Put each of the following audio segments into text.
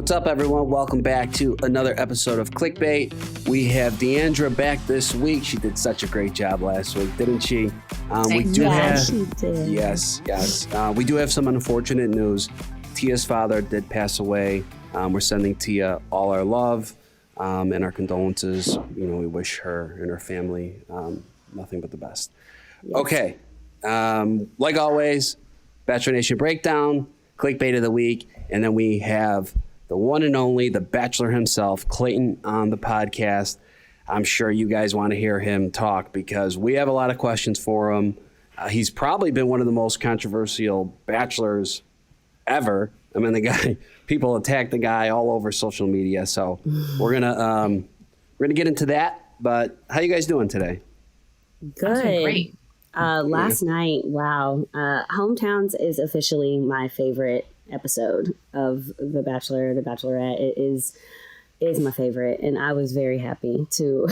What's up, everyone? Welcome back to another episode of Clickbait. We have Deandra back this week. She did such a great job last week, didn't she? She did. Yes. We do have some unfortunate news. Tia's father did pass away. We're sending Tia all our love and our condolences. You know, we wish her and her family nothing but the best. Yes. Okay. Like always, Bachelor Nation Breakdown, Clickbait of the Week, and then we have the one and only, the Bachelor himself, Clayton, on the podcast. I'm sure you guys want to hear him talk because we have a lot of questions for him. He's probably been one of the most controversial bachelors ever. I mean, people attack the guy all over social media. So we're gonna get into that. But how you guys doing today? Good. Great. Last night, wow. Hometowns is officially my favorite episode of The Bachelor, The Bachelorette. It is my favorite, and I was very happy to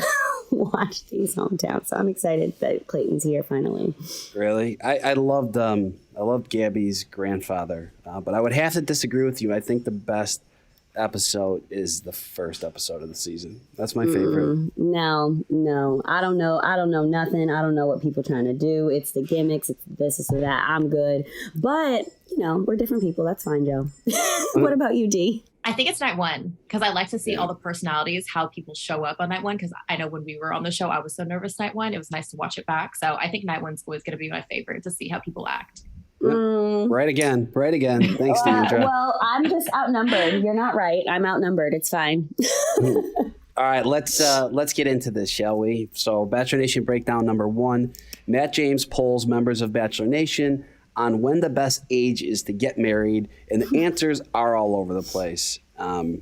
watch these hometowns. So I'm excited that Clayton's here finally. Really? I loved Gabby's grandfather, but I would have to disagree with you. I think the best episode is the first episode of the season. That's my favorite. No. I don't know nothing. I don't know what people trying to do. It's the gimmicks. It's this, it's that. I'm good. But, you know, we're different people. That's fine, Joe. What about you, D? I think it's night one because I like to see all the personalities, how people show up on night one. Because I know when we were on the show, I was so nervous night one. It was nice to watch it back. So I think night one's always going to be my favorite to see how people act. Right again. Thanks, Deandra. Well, I'm just outnumbered. You're not right. I'm outnumbered. It's fine. All right, let's get into this, shall we? So, Bachelor Nation Breakdown number 1. Matt James polls members of Bachelor Nation on when the best age is to get married, and the answers are all over the place. So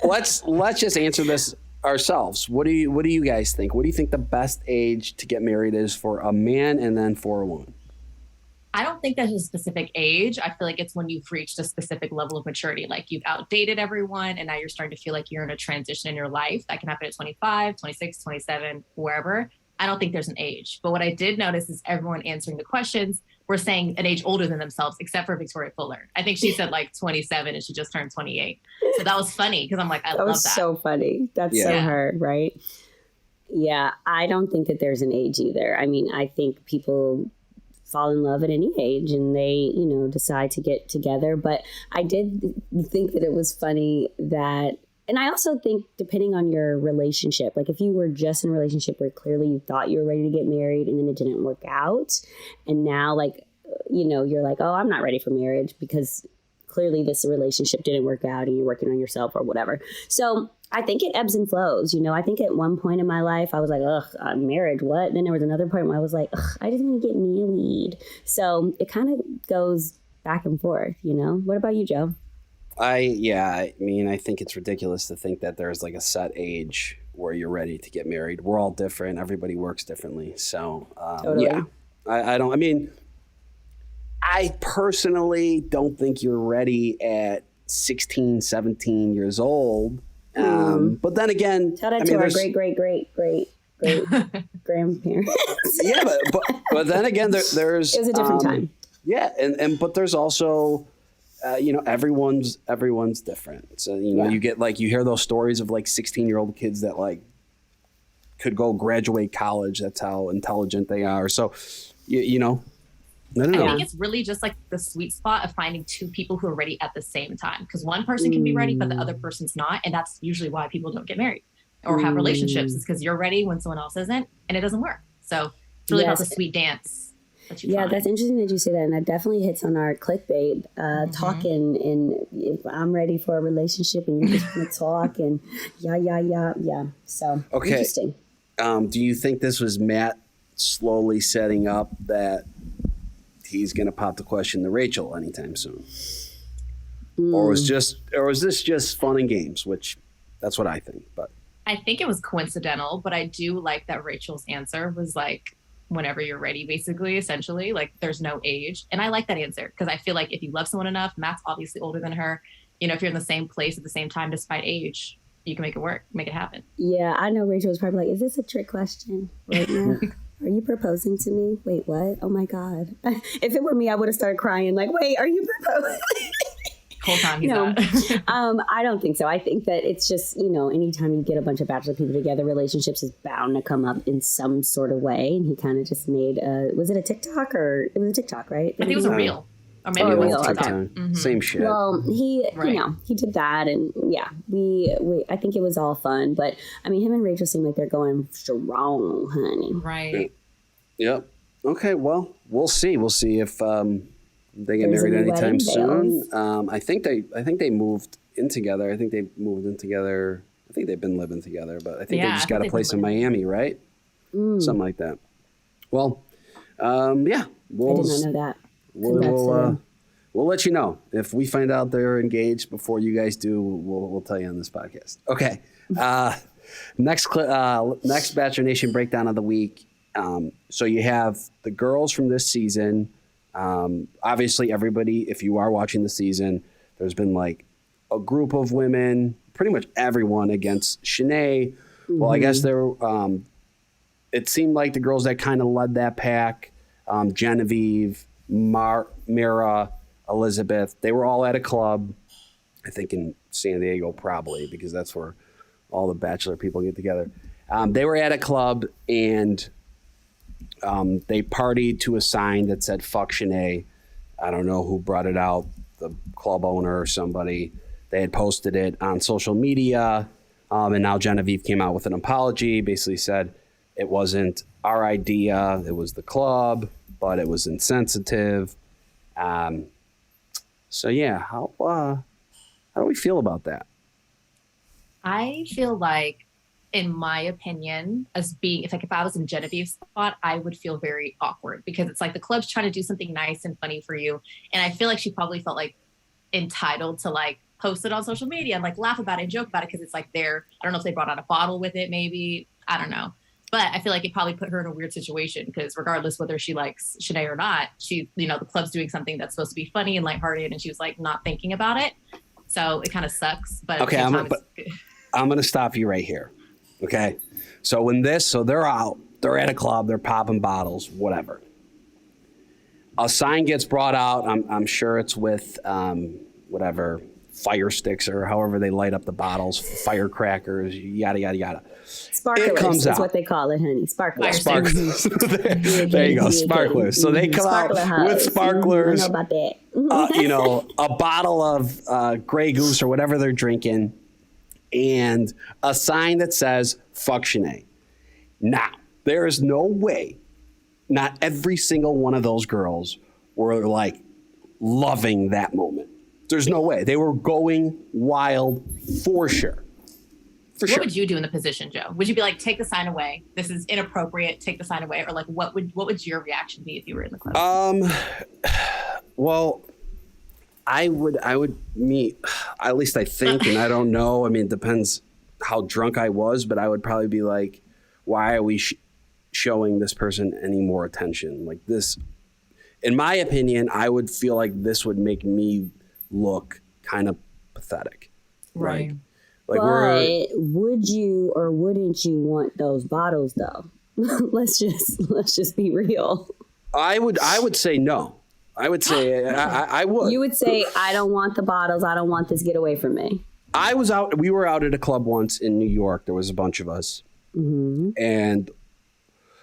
let's just answer this ourselves. What do you guys think? What do you think the best age to get married is for a man and then for a woman? I don't think there's a specific age. I feel like it's when you've reached a specific level of maturity, like you've outdated everyone and now you're starting to feel like you're in a transition in your life. That can happen at 25, 26, 27, wherever. I don't think there's an age. But what I did notice is everyone answering the questions were saying an age older than themselves, except for Victoria Fuller. I think she said like 27 and she just turned 28. So that was funny because I'm like, I love that. That was so funny. That's so her, right? Yeah, I don't think that there's an age either. I mean, I think people fall in love at any age and they, you know, decide to get together. But I did think that it was funny that, and I also think depending on your relationship, like if you were just in a relationship where clearly you thought you were ready to get married and then it didn't work out. And now like, you know, you're like, oh, I'm not ready for marriage because clearly this relationship didn't work out and you're working on yourself or whatever. So I think it ebbs and flows. You know, I think at one point in my life, I was like, ugh, marriage, what? And then there was another point where I was like, ugh, I just want to get married. So it kind of goes back and forth, you know? What about you, Joe? I mean, I think it's ridiculous to think that there's like a set age where you're ready to get married. We're all different. Everybody works differently. So, totally. Yeah, I personally don't think you're ready at 16, 17 years old. But then again, tell that to our great grandparents. Yeah, but then again, there's it was a different time. Yeah, but there's also, you know, everyone's different. So you know, you hear those stories of like 16-year-old kids that like could go graduate college. That's how intelligent they are. So you know. I think it's really just like the sweet spot of finding two people who are ready at the same time. Because one person can be ready, but the other person's not. And that's usually why people don't get married or have relationships. Is because you're ready when someone else isn't, and it doesn't work. So it's really about the sweet dance that you find. That's interesting that you say that. And that definitely hits on our clickbait, talking. And if I'm ready for a relationship and you're just going to talk and yeah. So interesting. Do you think this was Matt slowly setting up that he's going to pop the question to Rachel anytime soon? Or was this just fun and games, which that's what I think. But I think it was coincidental, but I do like that Rachel's answer was like, whenever you're ready, basically, essentially, like there's no age. And I like that answer because I feel like if you love someone enough, Matt's obviously older than her, you know, if you're in the same place at the same time, despite age, you can make it work, make it happen. Yeah, I know Rachel was probably like, is this a trick question right now? Are you proposing to me? Wait, what? Oh my God. If it were me, I would have started crying like, wait, are you proposing? Whole time he's No, not. I don't think so. I think that it's just, anytime you get a bunch of Bachelor people together, relationships is bound to come up in some sort of way. And he kind of just made was it a TikTok or it was a TikTok, right? I think it was a reel. Or maybe it was a TikTok. Mm-hmm. Same shit. Well, he did that. And yeah, I think it was all fun. But I mean, him and Rachel seem like they're going strong, honey. Right. Yep. Okay. Well, we'll see. We'll see if they get married anytime soon. I think they moved in together. I think they've been living together, but I think they just got a place in Miami, right? Something like that. Well, yeah. I did not know that. We'll let you know if we find out they're engaged before you guys do. We'll tell you on this podcast. Okay. Next Bachelor Nation breakdown of the week. So you have the girls from this season. Obviously, everybody, if you are watching the season, there's been like a group of women, pretty much everyone against Shanae. Mm-hmm. Well, I guess it seemed like the girls that kind of led that pack, Genevieve, Mira, Elizabeth, they were all at a club, I think in San Diego probably, because that's where all the Bachelor people get together. They were at a club and they partied to a sign that said "fuck Shanae." I don't know who brought it out, the club owner or somebody. They had posted it on social media, and now Genevieve came out with an apology, basically said it wasn't our idea, it was the club, but it was insensitive. So yeah, how do we feel about that? I feel like, in my opinion, if I was in Genevieve's spot, I would feel very awkward because it's like the club's trying to do something nice and funny for you. And I feel like she probably felt like entitled to like post it on social media and like laugh about it and joke about it because it's like I don't know if they brought out a bottle with it, maybe. I don't know. But I feel like it probably put her in a weird situation because regardless whether she likes Shanae or not, the club's doing something that's supposed to be funny and lighthearted, and she was like not thinking about it. So it kind of sucks. But okay, I'm going to stop you right here. Okay, so they're out, they're at a club, they're popping bottles, whatever. A sign gets brought out. I'm sure it's with whatever, fire sticks or however they light up the bottles, firecrackers, yada yada yada. Sparklers, it comes that's out. what they call it, honey. Sparklers. Sparklers. there you go, sparklers. So they come out with sparklers. I know about that. A bottle of Grey Goose or whatever they're drinking, and a sign that says "fuck Shanae." Now, there is no way not every single one of those girls were like loving that moment. There's no way. They were going wild for sure. What would you do in the position, Joe? Would you be like, take the sign away? This is inappropriate. Take the sign away. Or like, what would your reaction be if you were in the club? Well, I would meet, at least I think, and I don't know. I mean, it depends how drunk I was, but I would probably be like, why are we showing this person any more attention? Like this, in my opinion, I would feel like this would make me look kind of pathetic. Right. Like but would you or wouldn't you want those bottles though? let's just be real. I would say no. I would say I would. You would say I don't want the bottles. I don't want this. Get away from me. We were out at a club once in New York. There was a bunch of us, and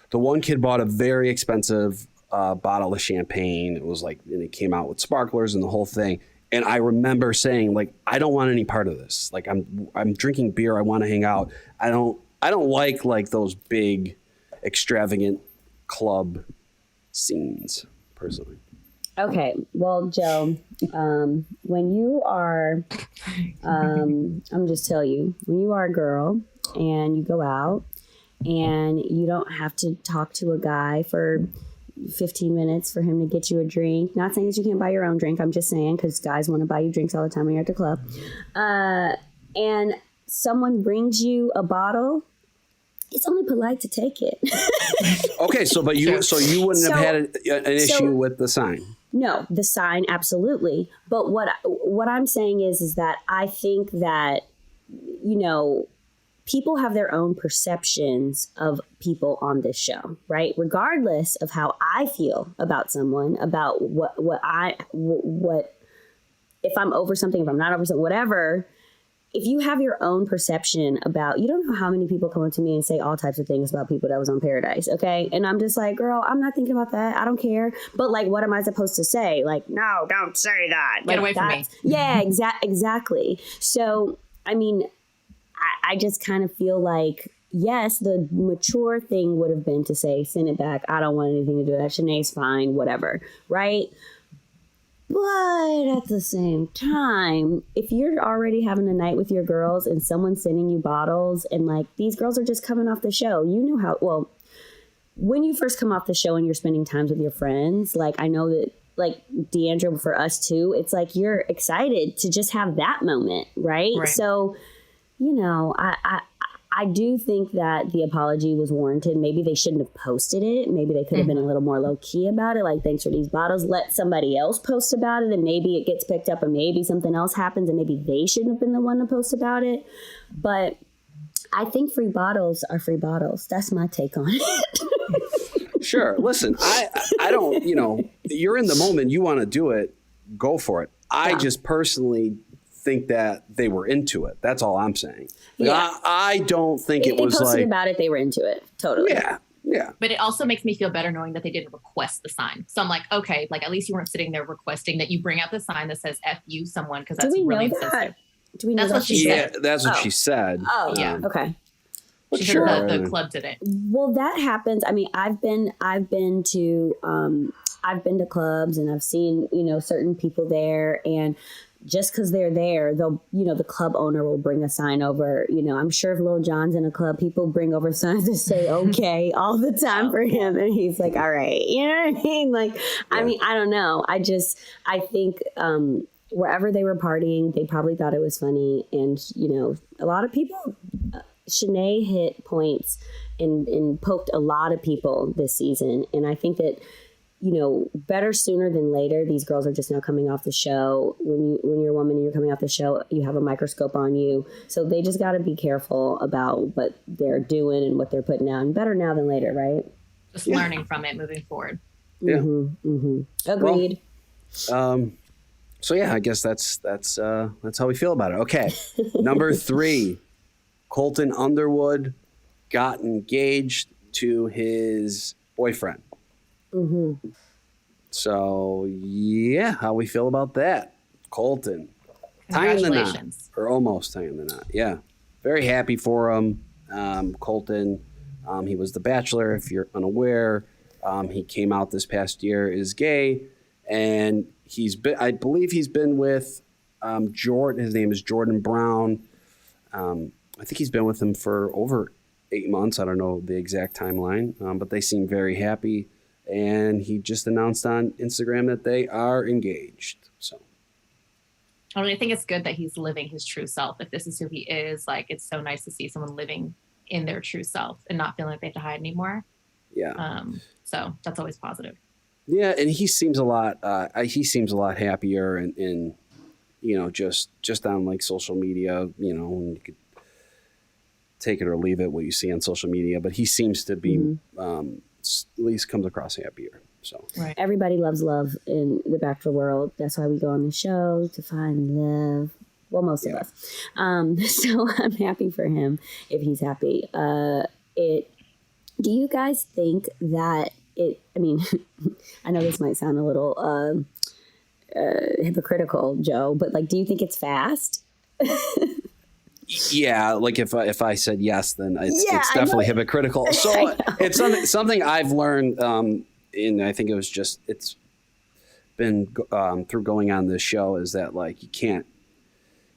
the one kid bought a very expensive bottle of champagne. It was like, and it came out with sparklers and the whole thing. And I remember saying, like, I don't want any part of this. Like, I'm drinking beer. I want to hang out. I don't like those big, extravagant club scenes, personally. Okay. Well, Joe, when you are, I'm just tell you, when you are a girl and you go out and you don't have to talk to a guy for 15 minutes for him to get you a drink. Not saying that you can't buy your own drink. I'm just saying because guys want to buy you drinks all the time when you're at the club. And someone brings you a bottle, it's only polite to take it. Okay, so you wouldn't have had an issue with the sign. No, the sign, absolutely. But what I'm saying is that I think that, people have their own perceptions of people on this show, right? Regardless of how I feel about someone, about what if I'm over something, if I'm not over something, whatever, if you have your own perception about, you don't know how many people come up to me and say all types of things about people that was on Paradise, okay? And I'm just like, girl, I'm not thinking about that. I don't care. But like, what am I supposed to say? Like, no, don't say that. Get away from me. Yeah, exactly. So, I mean, I just kind of feel like, yes, the mature thing would have been to say, send it back. I don't want anything to do with that. Shanae's fine, whatever, right? But at the same time, if you're already having a night with your girls and someone's sending you bottles and like these girls are just coming off the show, you know how, well, when you first come off the show and you're spending times with your friends, like I know that like Deandra, for us too, it's like you're excited to just have that moment, right? So, you know, I do think that the apology was warranted. Maybe they shouldn't have posted it. Maybe they could have been a little more low key about it. Like, thanks for these bottles. Let somebody else post about it and maybe it gets picked up and maybe something else happens and maybe they shouldn't have been the one to post about it. But I think free bottles are free bottles. That's my take on it. Sure. Listen, I don't, you know, you're in the moment. You want to do it. Go for it. I just personally think that they were into it. That's all I'm saying. Like, I don't think it was like... They posted about it. They were into it. Totally. Yeah. But it also makes me feel better knowing that they didn't request the sign. So I'm like, okay, like at least you weren't sitting there requesting that you bring out the sign that says F you someone, because that's really insensitive. Do we know that's what she said? Yeah, that's what she said. Oh, yeah. Okay. She said that the club did it. Well, that happens. I mean, I've been to clubs and I've seen, you know, certain people there, and just because they're there, they'll, you know, the club owner will bring a sign over. You know, I'm sure if Lil Jon's in a club, people bring over signs to say okay all the time for him. And he's like, all right. You know what I mean? Like, I mean, I don't know. I think wherever they were partying, they probably thought it was funny. And, you know, a lot of people, Shanae hit points and poked a lot of people this season. And I think that, you know, better sooner than later. These girls are just now coming off the show. When you're a woman and you're coming off the show, you have a microscope on you. So they just got to be careful about what they're doing and what they're putting out. And better now than later, right? Just learning from it, moving forward. Yeah. Agreed. Well, so yeah, I guess that's how we feel about it. Okay, number 3, Colton Underwood got engaged to his boyfriend. So yeah, how we feel about that? Colton tying the knot, or almost tying the knot. Yeah, very happy for him. Colton, he was the Bachelor. If you're unaware, he came out this past year is gay, and I believe he's been with Jordan. His name is Jordan Brown. I think he's been with him for over 8 months. I don't know the exact timeline, but they seem very happy. And he just announced on Instagram that they are engaged. So, I mean, I think it's good that he's living his true self. If this is who he is, like, it's so nice to see someone living in their true self and not feeling like they have to hide anymore. Yeah. So that's always positive. Yeah, and he seems a lot. He seems a lot happier, and you know, just on like social media. You know, you could take it or leave it what you see on social media, but he seems to be. At least comes across happier. So everybody loves love in the Bachelor world. That's why we go on the show, to find love. Well, most of us. So I'm happy for him if he's happy. Do you guys think that I mean, I know this might sound a little hypocritical, Joe, but like, do you think it's fast? Yeah, like if I said yes, then it's definitely hypocritical. So it's something I've learned, and I think it's been through going on this show, is that like you can't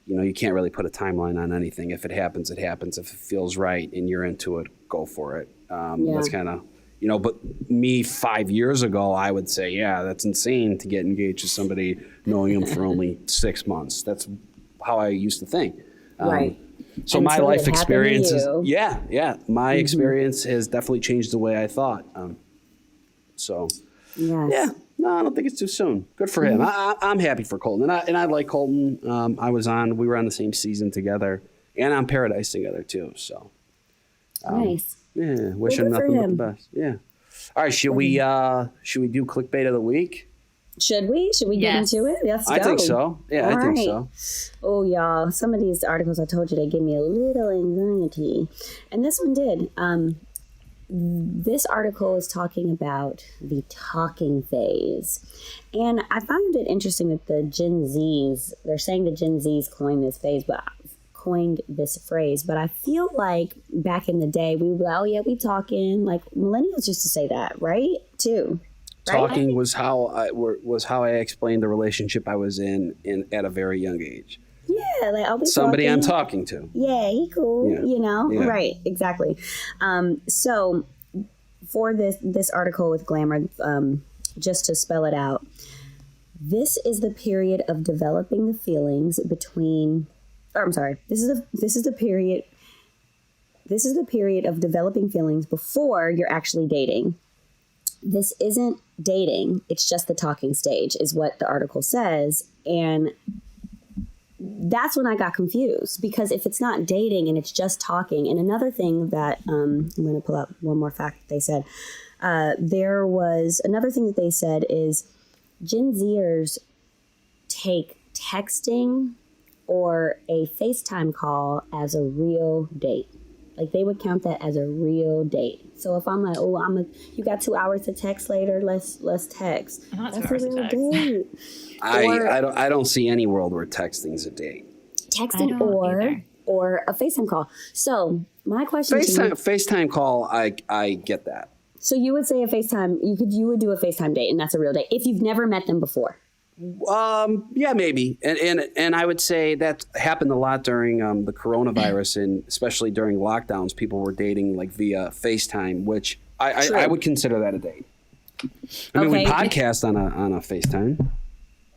really put a timeline on anything. If it happens, it happens. If it feels right and you're into it, go for it. That's kind of, you know. But me 5 years ago, I would say, yeah, that's insane to get engaged to somebody knowing them for only 6 months. That's how I used to think. Right. So my life experience is, my experience has definitely changed the way I thought. Yeah, no, I don't think it's too soon. Good for him. I'm happy for Colton, and I like Colton. We were on the same season together, and on Paradise together too. So nice. Yeah, wish him nothing but the best. Yeah. All right, should we do clickbait of the week? Should we? Should we get into it? Let's go. I think so. Yeah, All I think right. so. Oh, y'all. Some of these articles I told you, they give me a little anxiety. And this one did. This article is talking about the talking phase. And I found it interesting that the Gen Zs, they're saying the Gen Zs coined this phrase, but I feel like back in the day, we were like, oh yeah, we talking. Like millennials used to say that, right? Too. Talking was how I explained the relationship I was in at a very young age. Yeah, like I'll be somebody talking. I'm talking to. Yeah, he cool. Yeah. You know, Yeah. right? Exactly. So for this article with Glamour, just to spell it out, this is the period of developing the feelings between. Or I'm sorry. This is the period. This is the period of developing feelings before you're actually dating. This isn't dating. It's just the talking stage, is what the article says. And that's when I got confused, because if it's not dating and it's just talking. And another thing that I'm going to pull up one more fact that they said. There was another thing that they said is Gen Zers take texting or a FaceTime call as a real date. Like they would count that as a real date. So if I'm like, oh, you got 2 hours to text later, let's text. Not That's 2 hours a to real text. date. I don't see any world where texting's a date. Texting I don't either. or a FaceTime call. So my question to you, FaceTime call, I get that. so you would say a FaceTime, you would do a FaceTime date, and that's a real date if you've never met them before. Yeah, maybe. And I would say that happened a lot during the coronavirus, and especially during lockdowns, people were dating like via FaceTime, which I would consider that a date. I mean, we podcast on a FaceTime.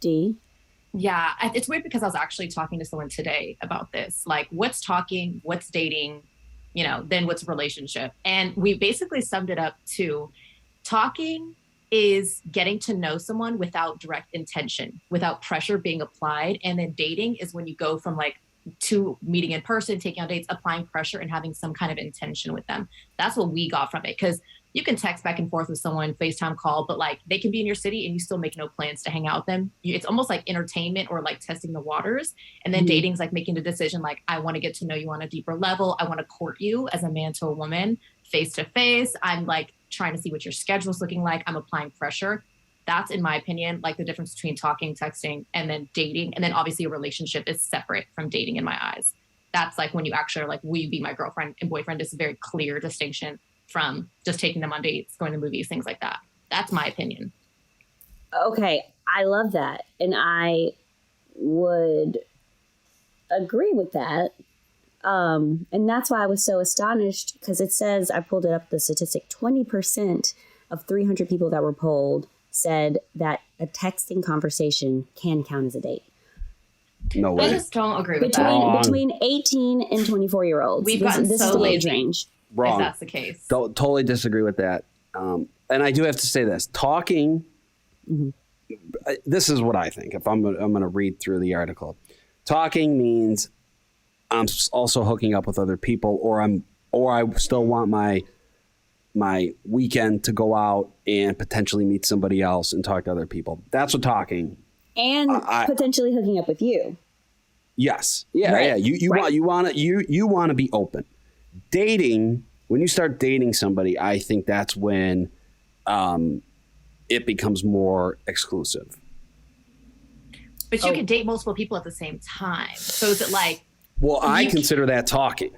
D. Yeah, it's weird because I was actually talking to someone today about this. Like, what's talking, what's dating, then what's relationship. And we basically summed it up to talking is getting to know someone without direct intention, without pressure being applied. And then dating is when you go from like to meeting in person, taking on dates, applying pressure and having some kind of intention with them. That's what we got from it. Because you can text back and forth with someone, FaceTime call, but like they can be in your city and you still make no plans to hang out with them. It's almost like entertainment or like testing the waters. And then dating's like making a decision, like, I want to get to know you on a deeper level. I want to court you as a man to a woman face to face. I'm like trying to see what your schedule's looking like. I'm applying pressure. That's, in my opinion, like the difference between talking, texting, and then dating. And then obviously a relationship is separate from dating in my eyes. That's like when you actually are like, will you be my girlfriend and boyfriend? Is a very clear distinction from just taking them on dates, going to movies, things like that. That's my opinion. Okay, I love that. And I would agree with that. And that's why I was so astonished, because it says, I pulled it up, the statistic, 20% of 300 people that were polled said that a texting conversation can count as a date. No way. I just don't agree with that. Between 18 and 24-year-olds. We've gotten this so is the age lazy. range. Wrong. If that's the case. Totally disagree with that. And I do have to say this. Talking, this is what I think. If I'm going to read through the article. Talking means I'm also hooking up with other people, or I still want my weekend to go out and potentially meet somebody else and talk to other people. That's what talking. And potentially hooking up with you. Yes. Yeah. Right. Yeah. You want to be open. Dating, when you start dating somebody, I think that's when it becomes more exclusive. But you can date multiple people at the same time. So is it like? Well, I consider that talking.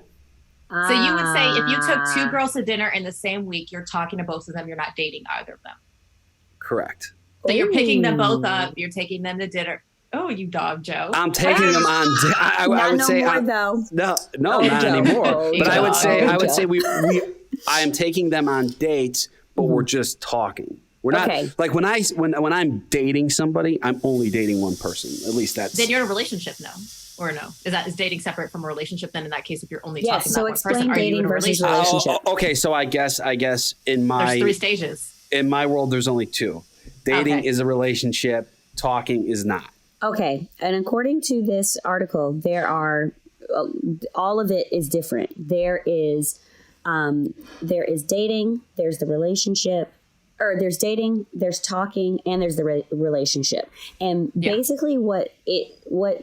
So you would say if you took two girls to dinner in the same week, you're talking to both of them, you're not dating either of them. Correct. So you're picking them both up, you're taking them to dinner. Oh, you dog, Joe. I'm taking them on. I would say more, though. No, not Joe. anymore. But I would say Joe. I am taking them on dates, but we're just talking. We're not like when I'm dating somebody, I'm only dating one person. At least that's. Then you're in a relationship, no? Or no? Is dating separate from a relationship? Then in that case, if you're only talking about one person, are you in a relationship? Okay, so I guess in my there's 3 stages. In my world, there's only 2. Dating is a relationship. Talking is not. Okay, and according to this article, there are all of it is different. There is dating. There's the relationship. or there's dating, there's talking, and there's the relationship. And basically what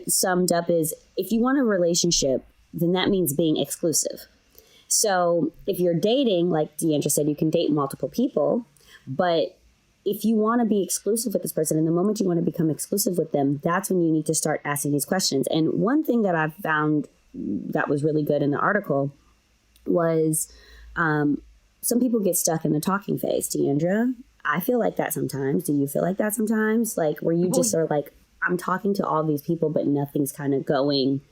summed up is, if you want a relationship, then that means being exclusive. So if you're dating, like Deandra said, you can date multiple people, but if you want to be exclusive with this person, and the moment you want to become exclusive with them, that's when you need to start asking these questions. And one thing that I've found that was really good in the article was some people get stuck in the talking phase. Deandra, I feel like that sometimes. Do you feel like that sometimes? Like, where you just are like, I'm talking to all these people, but nothing's kind of going.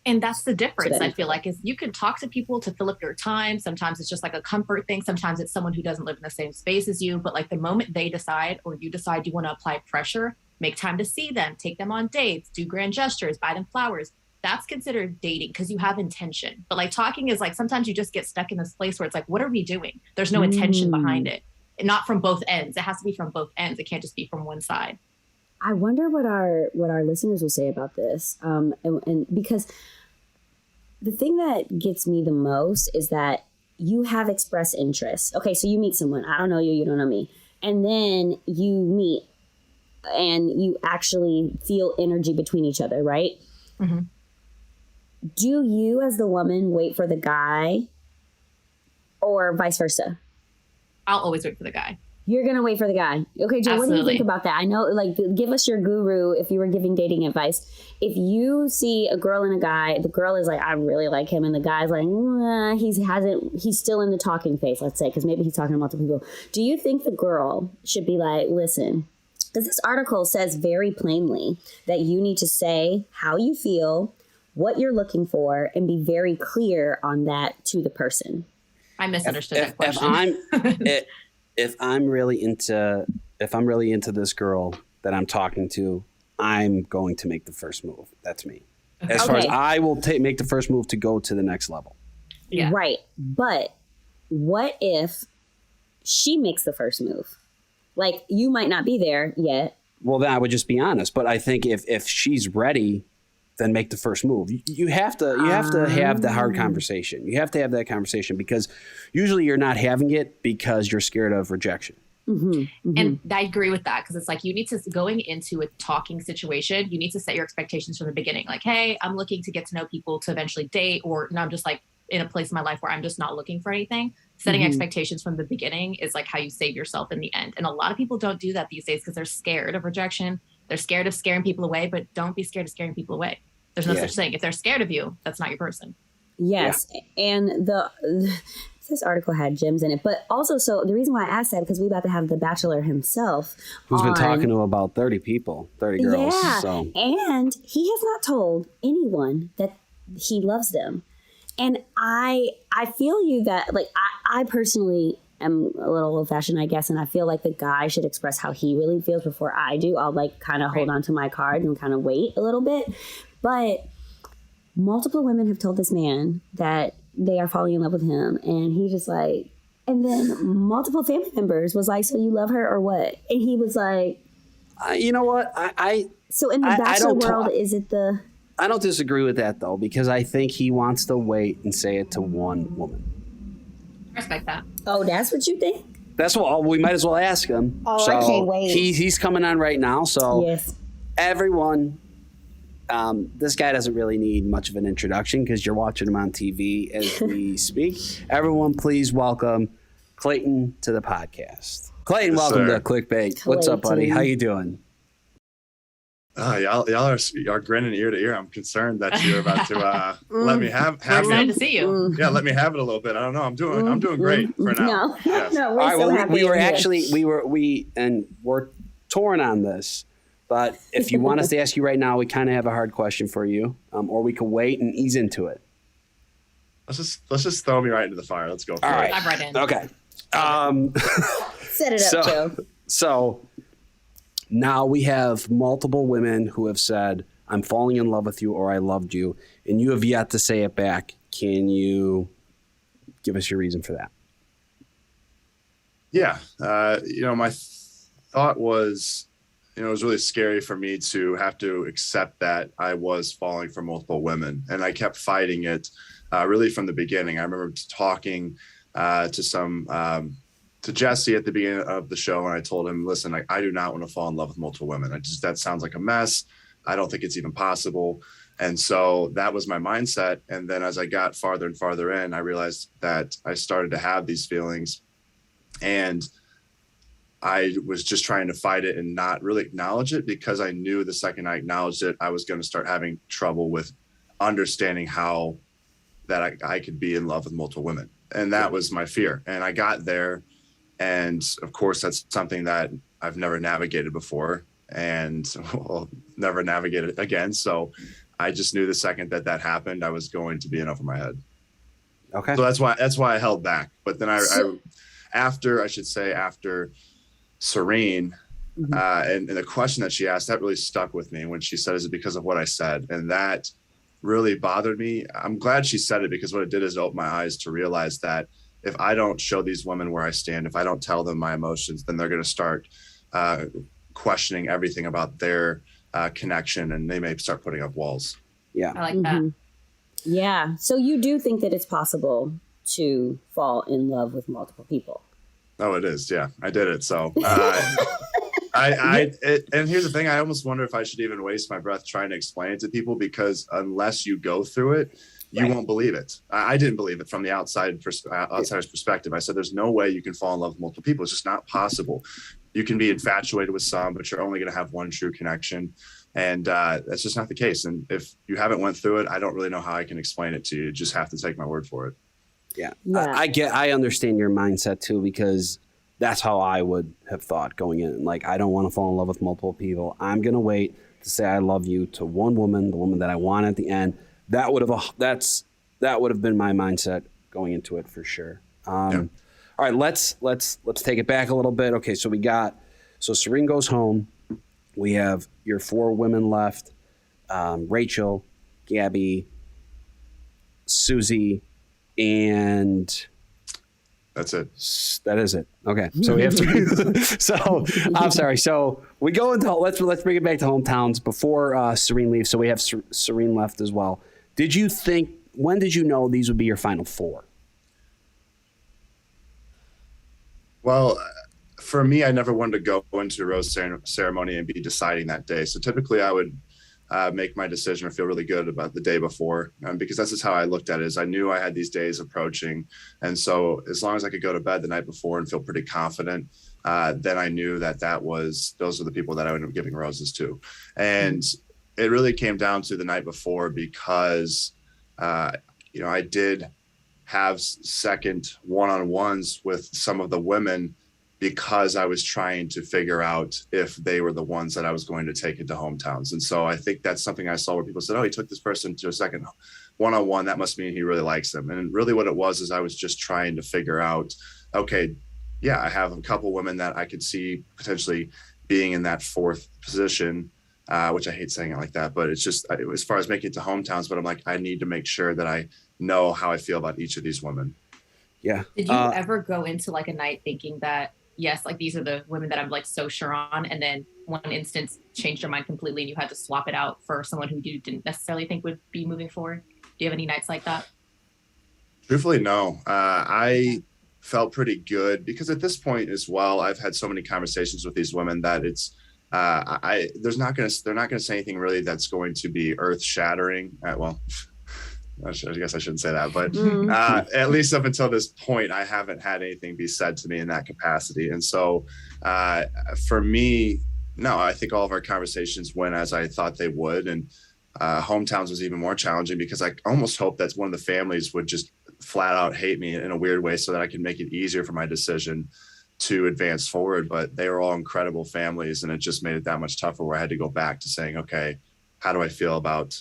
And that's the difference, I feel like, is you can talk to people to fill up your time. Sometimes it's just like a comfort thing. Sometimes it's someone who doesn't live in the same space as you. But like the moment they decide, or you decide you want to apply pressure, make time to see them, take them on dates, do grand gestures, buy them flowers. That's considered dating because you have intention. But like talking is like, sometimes you just get stuck in this place where it's like, what are we doing? There's no intention behind it. And not from both ends. It has to be from both ends. It can't just be from one side. I wonder what our listeners will say about this. And because the thing that gets me the most is that you have expressed interest. Okay, so you meet someone. I don't know you, you don't know me. And then you meet and you actually feel energy between each other, right? Mm-hmm. Do you, as the woman, wait for the guy or vice versa? I'll always wait for the guy. You're going to wait for the guy. Okay, Joe, what do you think about that? I know, like, give us your guru if you were giving dating advice. If you see a girl and a guy, the girl is like, I really like him, and the guy's like, he's still in the talking phase, let's say, because maybe he's talking to multiple people. Do you think the girl should be like, listen, because this article says very plainly that you need to say how you feel, what you're looking for, and be very clear on that to the person? I misunderstood that question. If I'm really into this girl that I'm talking to, I'm going to make the first move. That's me. As far as I will make the first move to go to the next level. Yeah. Right. But what if she makes the first move? Like, you might not be there yet. Well, then I would just be honest. But I think if she's ready, then make the first move. You have to have the hard conversation. You have to have that conversation, because usually you're not having it because you're scared of rejection. Mm-hmm, mm-hmm. And I agree with that, because it's like, you need to, going into a talking situation, you need to set your expectations from the beginning. Like, hey, I'm looking to get to know people to eventually date, or no, I'm just like in a place in my life where I'm just not looking for anything. Setting expectations from the beginning is like how you save yourself in the end. And a lot of people don't do that these days because they're scared of rejection. They're scared of scaring people away, but don't be scared of scaring people away. There's no such thing. If they're scared of you, that's not your person. Yes. Yeah. And this article had gems in it. But also, so the reason why I asked that, because we're about to have the Bachelor himself. Who's been talking to about 30 people, 30 girls. Yeah. So. And he has not told anyone that he loves them. And I feel you that, like, I personally am a little old fashioned, I guess. And I feel like the guy should express how he really feels before I do. I'll like kind of hold on to my card and kind of wait a little bit. But multiple women have told this man that they are falling in love with him. And he just like, and then multiple family members was like, so you love her or what? And he was like, you know what? So in the Bachelor world, is it the... I don't disagree with that, though, because I think he wants to wait and say it to one woman. I respect that. Oh, that's what you think? That's what we might as well ask him. Oh, so I can't wait. He's coming on right now. So yes. Everyone... this guy doesn't really need much of an introduction because you're watching him on TV as we speak. Everyone, please welcome Clayton to the podcast. Clayton, welcome to Clickbait. Clayton. What's up, buddy? How you doing? Y'all are grinning ear to ear. I'm concerned that you're about to let me have We're excited it. To see you. Yeah, let me have it a little bit. I don't know. I'm doing great for now. No, yes. no, we're so happy. We were actually we're touring on this. But if you want us to ask you right now, we kind of have a hard question for you, or we can wait and ease into it. Let's just throw me right into the fire. Let's go for it. All right. I'm right in. Okay. Set it up, Joe. So now we have multiple women who have said, I'm falling in love with you, or I loved you, and you have yet to say it back. Can you give us your reason for that? Yeah. My thought was, it was really scary for me to have to accept that I was falling for multiple women. And I kept fighting it really from the beginning. I remember talking to some to Jesse at the beginning of the show, and I told him, listen, I do not want to fall in love with multiple women. That sounds like a mess. I don't think it's even possible. And so that was my mindset. And then as I got farther and farther in, I realized that I started to have these feelings, and I was just trying to fight it and not really acknowledge it, because I knew the second I acknowledged it, I was going to start having trouble with understanding how that I could be in love with multiple women. And that was my fear. And I got there. And of course, that's something that I've never navigated before, and will never navigate it again. So I just knew the second that happened, I was going to be in over my head. Okay. So that's why I held back. But then after Serene, and the question that she asked, that really stuck with me when she said, is it because of what I said? And that really bothered me. I'm glad she said it, because what it did is open my eyes to realize that if I don't show these women where I stand, if I don't tell them my emotions, then they're going to start questioning everything about their connection, and they may start putting up walls. Yeah. I like that. Yeah. So you do think that it's possible to fall in love with multiple people? Oh, it is. Yeah, I did it. So and here's the thing. I almost wonder if I should even waste my breath trying to explain it to people, because unless you go through it, you won't believe it. I didn't believe it from the outsider's perspective. I said, there's no way you can fall in love with multiple people. It's just not possible. You can be infatuated with some, but you're only going to have one true connection. And that's just not the case. And if you haven't went through it, I don't really know how I can explain it to you. You just have to take my word for it. Yeah. I understand your mindset too, because that's how I would have thought going in. Like, I don't want to fall in love with multiple people. I'm going to wait to say I love you to one woman, the woman that I want at the end. That would have been my mindset going into it for sure. All right, let's take it back a little bit. Okay, so Serene goes home. We have your 4 women left: Rachel, Gabby, Susie, and that's it. That is it. Okay, so we have 3. So I'm sorry. So we go into let's bring it back to hometowns before Serene leaves. So we have Serene left as well. When did you know these would be your final 4? Well, for me, I never wanted to go into a rose ceremony and be deciding that day. So typically I would make my decision or feel really good about the day before, because that's just how I looked at it. Is I knew I had these days approaching. And so as long as I could go to bed the night before and feel pretty confident, then I knew those are the people that I would end up giving roses to. And it really came down to the night before, because, I did have second one-on-ones with some of the women, because I was trying to figure out if they were the ones that I was going to take into hometowns. And so I think that's something I saw where people said, oh, he took this person to a second one-on-one. That must mean he really likes them. And really what it was is I was just trying to figure out, okay, yeah, I have a couple women that I could see potentially being in that 4th position, which I hate saying it like that, but it's just as far as making it to hometowns, but I'm like, I need to make sure that I know how I feel about each of these women. Yeah. Did you ever go into like a night thinking that, yes, like these are the women that I'm like so sure on, and then one instance changed your mind completely and you had to swap it out for someone who you didn't necessarily think would be moving forward? Do you have any nights like that? Truthfully, no. I felt pretty good, because at this point as well, I've had so many conversations with these women that it's they're not going to say anything really that's going to be earth shattering. I guess I shouldn't say that, but at least up until this point, I haven't had anything be said to me in that capacity. And so for me, no, I think all of our conversations went as I thought they would. And hometowns was even more challenging, because I almost hoped that one of the families would just flat out hate me in a weird way so that I could make it easier for my decision to advance forward. But they were all incredible families, and it just made it that much tougher, where I had to go back to saying, okay, how do I feel about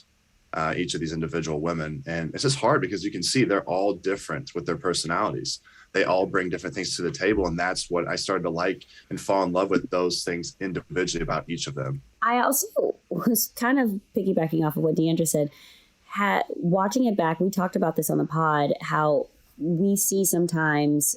each of these individual women? And it's just hard, because you can see they're all different with their personalities. They all bring different things to the table. And that's what I started to like and fall in love with, those things individually about each of them. I also was kind of piggybacking off of what Deandra said. Watching it back, we talked about this on the pod, how we see sometimes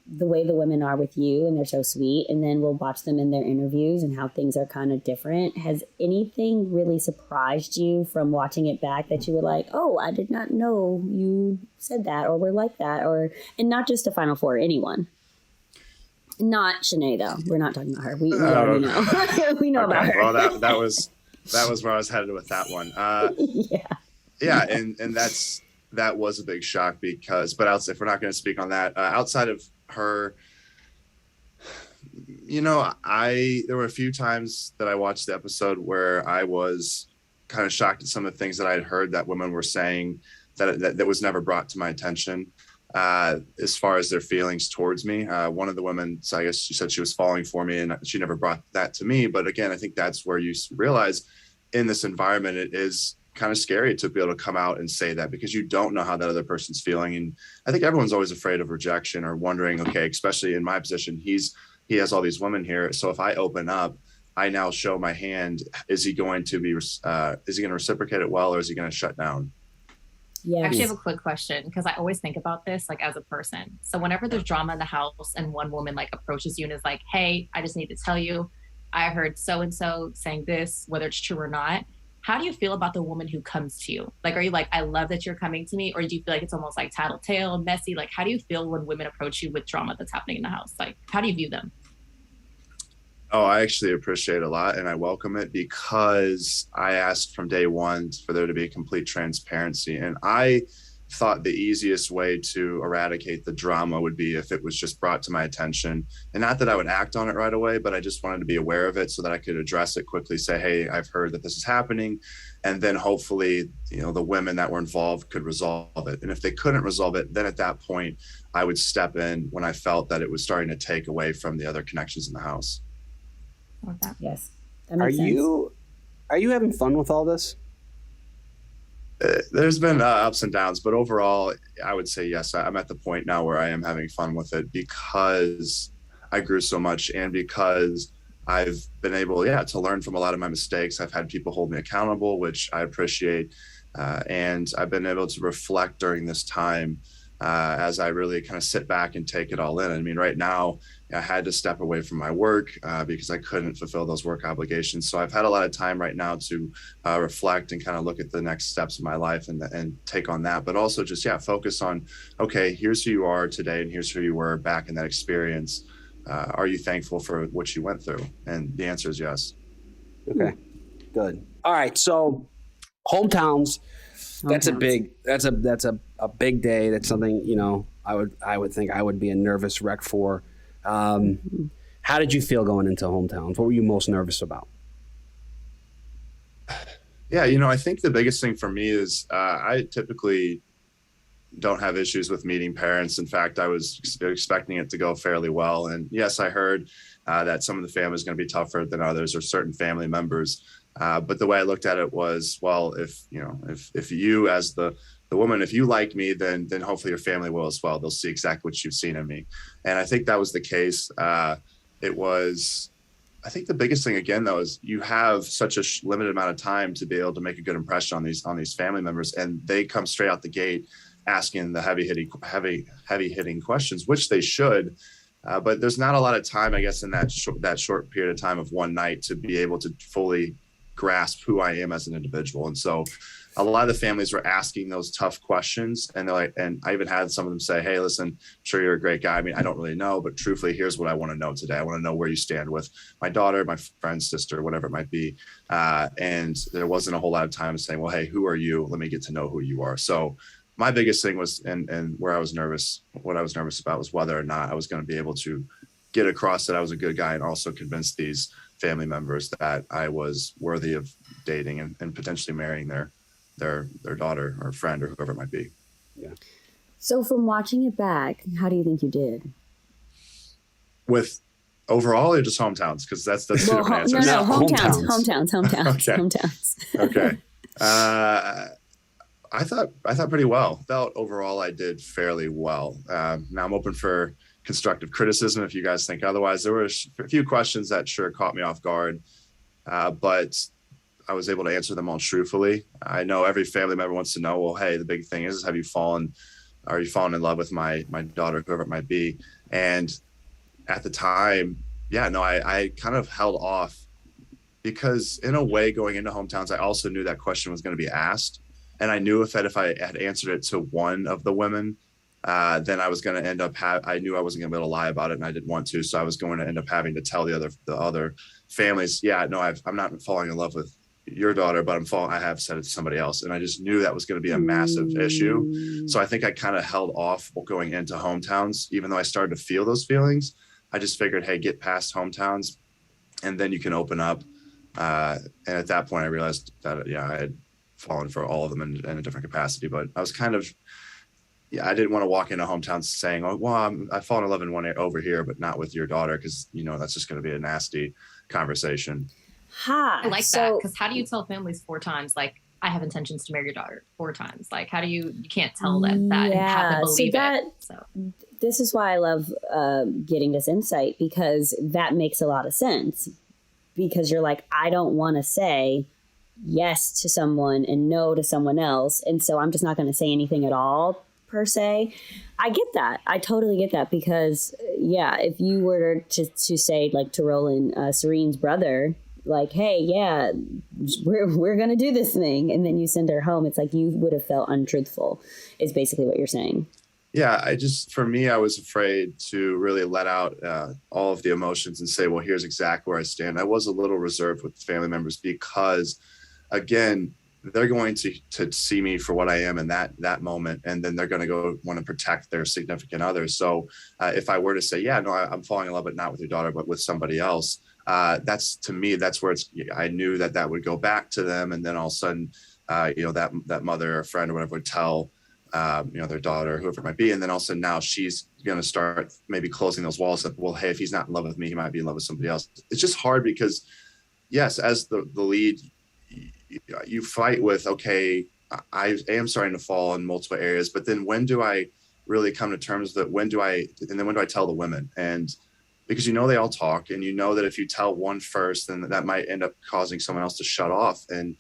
the way the women are with you and they're so sweet, and then we'll watch them in their interviews and how things are kind of different. Has anything really surprised you from watching it back that you were like, oh, I did not know you said that or were like that, and not just the Final Four, anyone? Not Shanae, though. We're not talking about her. We already know. We know about her. Well, that was where I was headed with that one. And that was a big shock because, but if we're not going to speak on that, outside of her, there were a few times that I watched the episode where I was kind of shocked at some of the things that I had heard that women were saying that was never brought to my attention. As far as their feelings towards me, one of the women, so I guess she said she was falling for me and she never brought that to me. But again, I think that's where you realize in this environment, it is kind of scary to be able to come out and say that because you don't know how that other person's feeling. And I think everyone's always afraid of rejection or wondering, okay, especially in my position, he has all these women here. So if I open up, I now show my hand, is he going to reciprocate it well, or is he going to shut down? Yeah. I actually have a quick question because I always think about this like as a person. So whenever there's drama in the house and one woman like approaches you and is like, hey, I just need to tell you, I heard so-and-so saying this, whether it's true or not. How do you feel about the woman who comes to you? Like, are you like, I love that you're coming to me? Or do you feel like it's almost like tattletale, messy? Like, how do you feel when women approach you with drama that's happening in the house? Like, how do you view them? Oh, I actually appreciate it a lot and I welcome it because I asked from day one for there to be a complete transparency. And I thought the easiest way to eradicate the drama would be if it was just brought to my attention. And not that I would act on it right away, but I just wanted to be aware of it so that I could address it quickly, say, hey, I've heard that this is happening. And then hopefully, the women that were involved could resolve it. And if they couldn't resolve it, then at that point, I would step in when I felt that it was starting to take away from the other connections in the house. Yes. Are you having fun with all this? There's been ups and downs, but overall, I would say yes. I'm at the point now where I am having fun with it because I grew so much and because I've been able, to learn from a lot of my mistakes. I've had people hold me accountable, which I appreciate. And I've been able to reflect during this time as I really kind of sit back and take it all in. I mean, right now, I had to step away from my work because I couldn't fulfill those work obligations. So I've had a lot of time right now to reflect and kind of look at the next steps of my life and take on that, but also just, focus on, okay, here's who you are today and here's who you were back in that experience. Are you thankful for what you went through? And the answer is yes. Okay, good. All right. So hometowns, that's a big day. That's something, I would think I would be a nervous wreck for. How did you feel going into hometowns? What were you most nervous about? Yeah, I think the biggest thing for me is I typically don't have issues with meeting parents. In fact, I was expecting it to go fairly well. And yes, I heard that some of the family is going to be tougher than others or certain family members. But the way I looked at it was, well, if you as the woman, if you like me, then hopefully your family will as well. They'll see exactly what you've seen in me. And I think that was the case. I think the biggest thing again, though, is you have such a limited amount of time to be able to make a good impression on these family members. And they come straight out the gate asking the heavy hitting questions, which they should. But there's not a lot of time, I guess, in that short period of time of one night to be able to fully grasp who I am as an individual. And so a lot of the families were asking those tough questions, and they're like, and I even had some of them say, hey, listen, I'm sure you're a great guy. I mean, I don't really know, but truthfully, here's what I want to know today. I want to know where you stand with my daughter, my friend's sister, whatever it might be. And there wasn't a whole lot of time saying, well, hey, who are you? Let me get to know who you are. So my biggest thing was, and where I was nervous, what I was nervous about was whether or not I was going to be able to get across that I was a good guy and also convince these family members that I was worthy of dating and potentially marrying their daughter or friend or whoever it might be. Yeah. So from watching it back, how do you think you did? With overall or just hometowns? Because that's two different answers. No, hometowns. Hometowns. Okay. I thought pretty well. Felt overall I did fairly well. Now I'm open for constructive criticism if you guys think otherwise. There were a few questions that sure caught me off guard, but I was able to answer them all truthfully. I know every family member wants to know, well, hey, the big thing is, are you fallen in love with my daughter, whoever it might be? And at the time, I kind of held off because in a way going into hometowns, I also knew that question was going to be asked. And I knew if I had answered it to one of the women, then I was going to end up I knew I wasn't going to be able to lie about it, and I didn't want to. So I was going to end up having to tell the other families, yeah, no, I'm not falling in love with your daughter, but I have said it to somebody else. And I just knew that was going to be a massive issue. So I think I kind of held off going into hometowns, even though I started to feel those feelings. I just figured, hey, get past hometowns and then you can open up. And at that point I realized that, I had fallen for all of them in a different capacity, but I was kind of, I didn't want to walk into hometowns saying, oh, well, I've fallen in love in one over here, but not with your daughter. Cause that's just going to be a nasty conversation. I like that, because how do you tell families 4 times, like, I have intentions to marry your daughter 4 times? Like, how do you can't tell them that and have them believe it. So this is why I love getting this insight, because that makes a lot of sense. Because you're like, I don't want to say yes to someone and no to someone else. And so I'm just not going to say anything at all, per se. I get that. I totally get that, because, if you were to say, like, to Roland, Serene's brother, like, hey, we're going to do this thing, and then you send her home, it's like you would have felt untruthful, is basically what you're saying. Yeah, for me, I was afraid to really let out all of the emotions and say, well, here's exactly where I stand. I was a little reserved with family members because, again, they're going to see me for what I am in that moment, and then they're going to go want to protect their significant others. So if I were to say, I'm falling in love, but not with your daughter, but with somebody else, that's where I knew that would go back to them. And then all of a sudden, that mother or friend or whatever would tell, their daughter, whoever it might be. And then all of a sudden now she's going to start maybe closing those walls up. Well, hey, if he's not in love with me, he might be in love with somebody else. It's just hard because, yes, as the lead, you fight with, okay, I am starting to fall in multiple areas, but then when do I really come to terms with it? When do I tell the women? And because they all talk, and that if you tell one first, then that might end up causing someone else to shut off. And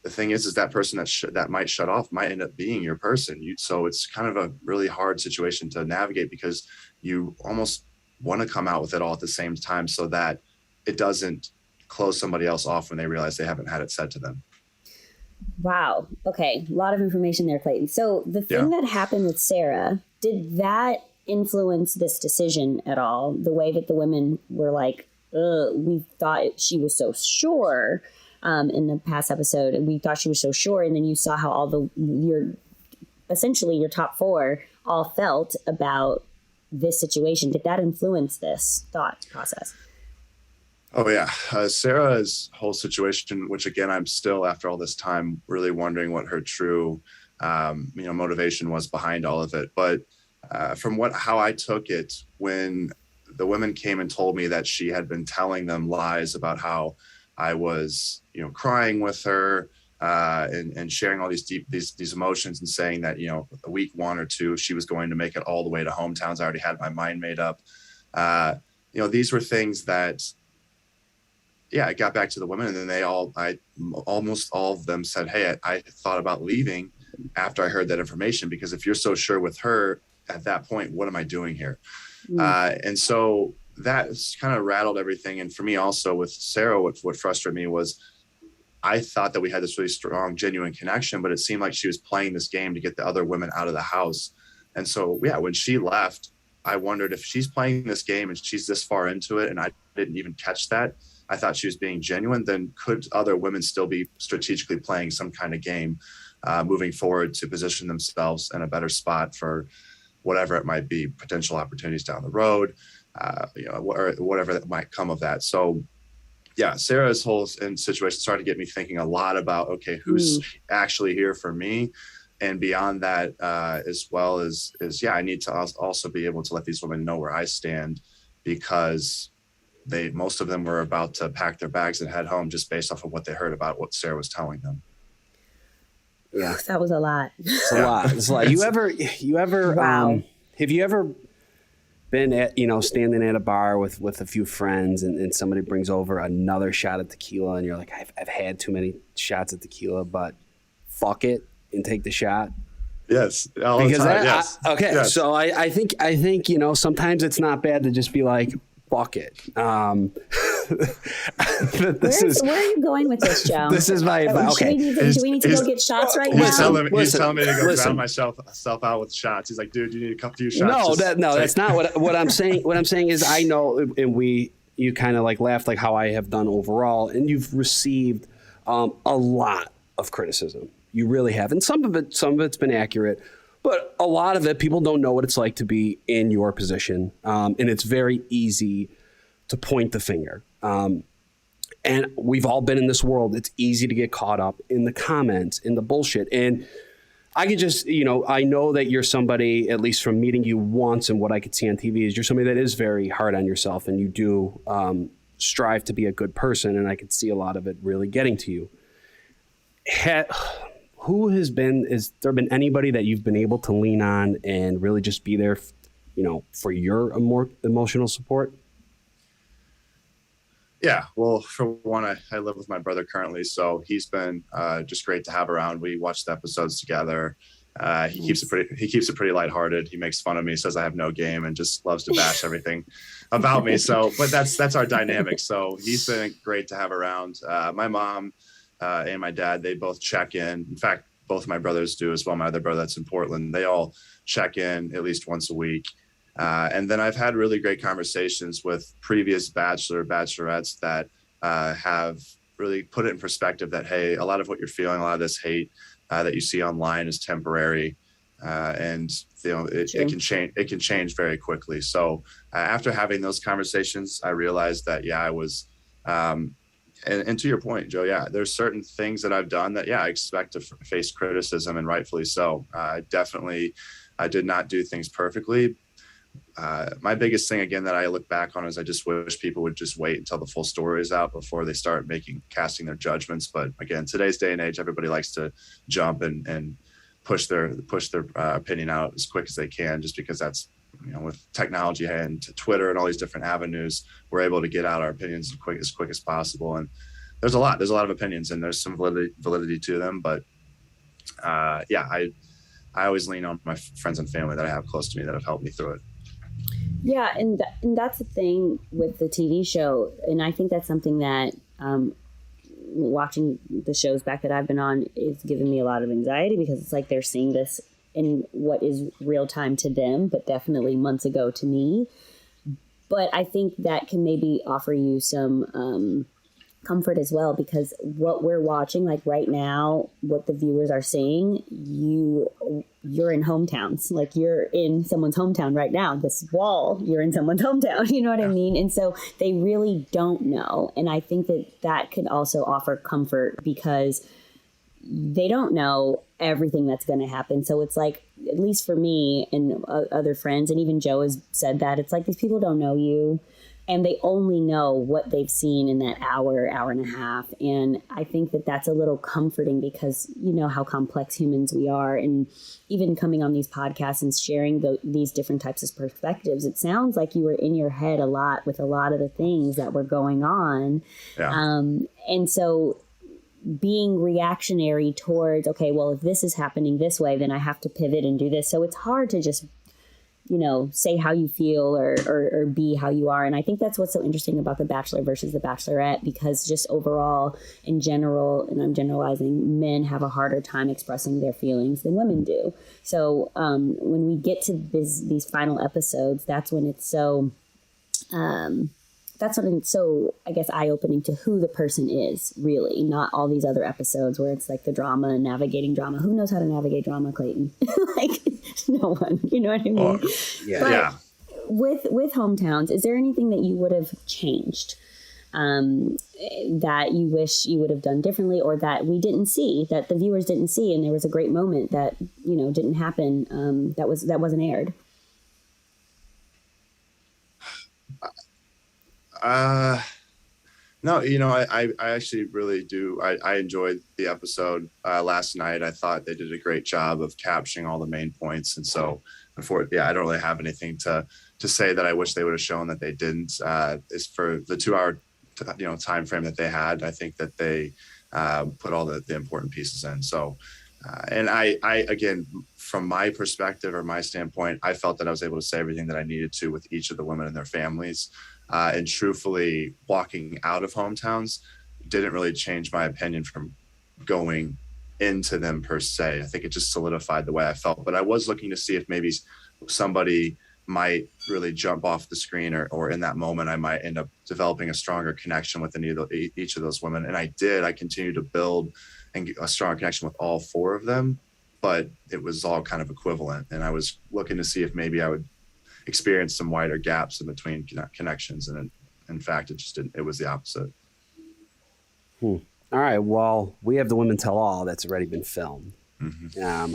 the thing is that person that might shut off might end up being your person. So it's kind of a really hard situation to navigate, because you almost want to come out with it all at the same time so that it doesn't close somebody else off when they realize they haven't had it said to them. Wow. Okay. A lot of information there, Clayton. So the thing that happened with Sarah, did that influence this decision at all? The way that the women were like, we thought she was so sure in the past episode, and we thought she was so sure. And then you saw how your top 4 all felt about this situation. Did that influence this thought process? Oh, yeah. Sarah's whole situation, which, again, I'm still, after all this time, really wondering what her true, motivation was behind all of it. But from how I took it, when the women came and told me that she had been telling them lies about how I was, crying with her and sharing all these emotions, and saying that, a week 1 or 2, she was going to make it all the way to hometowns. I already had my mind made up. These were things that, I got back to the women, and then almost all of them said, hey, I thought about leaving after I heard that information, because if you're so sure with her at that point, what am I doing here? And so that kind of rattled everything. And for me also with Sarah, what frustrated me was I thought that we had this really strong, genuine connection, but it seemed like she was playing this game to get the other women out of the house. And so, when she left, I wondered, if she's playing this game and she's this far into it and I didn't even catch that, I thought she was being genuine, then could other women still be strategically playing some kind of game moving forward to position themselves in a better spot for whatever it might be, potential opportunities down the road, or whatever that might come of that. So, Sarah's whole situation started to get me thinking a lot about, okay, who's actually here for me? And beyond that, as well as I need to also be able to let these women know where I stand, because most of them were about to pack their bags and head home just based off of what they heard about what Sarah was telling them. Yeah, that was a lot. It's a lot. It's like, you ever, wow. Have you ever been at, standing at a bar with a few friends, and somebody brings over another shot of tequila, and you're like, I've had too many shots of tequila, but fuck it and take the shot? Yes. All the time. Yes. Okay. Yes. So I think, sometimes it's not bad to just be like, fuck it. Where are you going with this, Joe? This is my advice. Okay. Do we need to go get shots right now? He's telling me to go drown myself out with shots. He's like, dude, you need a few shots. That's not what I'm saying. What I'm saying is, I know, and you kind of like laughed like how I have done overall, and you've received a lot of criticism. You really have, and some of it's been accurate, but a lot of it, people don't know what it's like to be in your position, and it's very easy to point the finger. And we've all been in this world. It's easy to get caught up in the comments, in the bullshit. And I could just, I know that you're somebody, at least from meeting you once and what I could see on TV, is you're somebody that is very hard on yourself, and you do strive to be a good person. And I could see a lot of it really getting to you. Has there been anybody that you've been able to lean on and really just be there, for your more emotional support? Yeah, well, for one, I live with my brother currently, so he's been just great to have around. We watch the episodes together. He keeps it pretty lighthearted. He makes fun of me, says I have no game, and just loves to bash everything about me. So, but that's our dynamic. So he's been great to have around. My mom and my dad, they both check in. In fact, both my brothers do as well. My other brother that's in Portland, they all check in at least once a week. And then I've had really great conversations with previous bachelorettes that have really put it in perspective that, hey, a lot of what you're feeling, a lot of this hate that you see online is temporary. And it can change very quickly. So after having those conversations, I realized that, I was, and to your point, Joe, there's certain things that I've done that, I expect to face criticism, and rightfully so. I did not do things perfectly. My biggest thing, again, that I look back on is I just wish people would just wait until the full story is out before they start casting their judgments. But again, today's day and age, everybody likes to jump and push their opinion out as quick as they can, just because that's, with technology and Twitter and all these different avenues, we're able to get out our opinions as quick as possible. And there's a lot of opinions, and there's some validity to them. But I always lean on my friends and family that I have close to me that have helped me through it. Yeah, and that's the thing with the TV show, and I think that's something that watching the shows back that I've been on is giving me a lot of anxiety, because it's like they're seeing this in what is real time to them, but definitely months ago to me. But I think that can maybe offer you some comfort as well, because what we're watching, like right now, what the viewers are seeing, you're in hometowns, like you're in someone's hometown right now. This wall, you're in someone's hometown, you know what I mean? And so they really don't know. And I think that could also offer comfort, because they don't know everything that's going to happen. So it's like, at least for me and other friends, and even Joe has said that, it's like these people don't know you, and they only know what they've seen in that hour and a half. And I think that that's a little comforting, because you know how complex humans we are. And even coming on these podcasts and sharing these different types of perspectives, it sounds like you were in your head a lot with a lot of the things that were going on. Yeah. And so being reactionary towards, okay, well, if this is happening this way, then I have to pivot and do this. So it's hard to just say how you feel or be how you are. And I think that's what's so interesting about The Bachelor versus The Bachelorette, because just overall, in general, and I'm generalizing, men have a harder time expressing their feelings than women do. So when we get to these final episodes, that's when it's so... I guess, eye-opening to who the person is, really, not all these other episodes where it's like the drama and navigating drama. Who knows how to navigate drama, Clayton? Like, no one, you know what I mean? With Hometowns, is there anything that you would have changed, that you wish you would have done differently, or that we didn't see, that the viewers didn't see, and there was a great moment that, didn't happen, that wasn't aired? No, I actually really do. I enjoyed the episode last night. I thought they did a great job of capturing all the main points. And so, I don't really have anything to say that I wish they would have shown that they didn't. Is for the 2-hour, time frame that they had. I think that they put all the important pieces in. So, And I, again, from my perspective or my standpoint, I felt that I was able to say everything that I needed to with each of the women and their families. And truthfully, walking out of hometowns didn't really change my opinion from going into them per se. I think it just solidified the way I felt. But I was looking to see if maybe somebody might really jump off the screen, or in that moment, I might end up developing a stronger connection with each of those women. And I did. I continued to build and get a strong connection with all four of them, but it was all kind of equivalent. And I was looking to see if maybe I would experience some wider gaps in between connections. And in fact, it just didn't. It was the opposite. All right. Well, we have the Women Tell All that's already been filmed. Mm-hmm.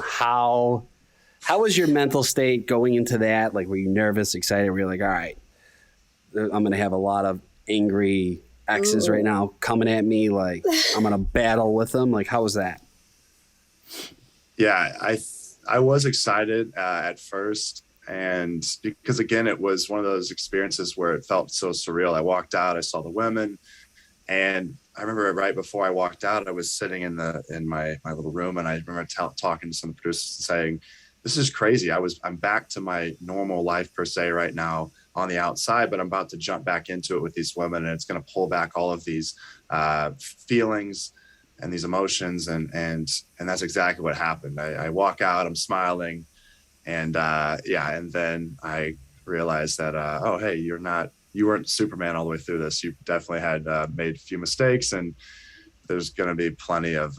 How was your mental state going into that? Like, were you nervous, excited? Were you like, all right, I'm going to have a lot of angry exes right now coming at me. Like, I'm going to battle with them. Like, how was that? Yeah, I was excited at first. And because, again, it was one of those experiences where it felt so surreal. I walked out, I saw the women, and I remember right before I walked out, I was sitting in my little room, and I remember talking to some producers and saying, this is crazy. I'm back to my normal life per se right now on the outside, but I'm about to jump back into it with these women, and it's going to pull back all of these feelings and these emotions. And that's exactly what happened. I walk out, I'm smiling, and and then I realized that, oh, hey, you weren't Superman all the way through this. You definitely had made a few mistakes, and there's going to be plenty of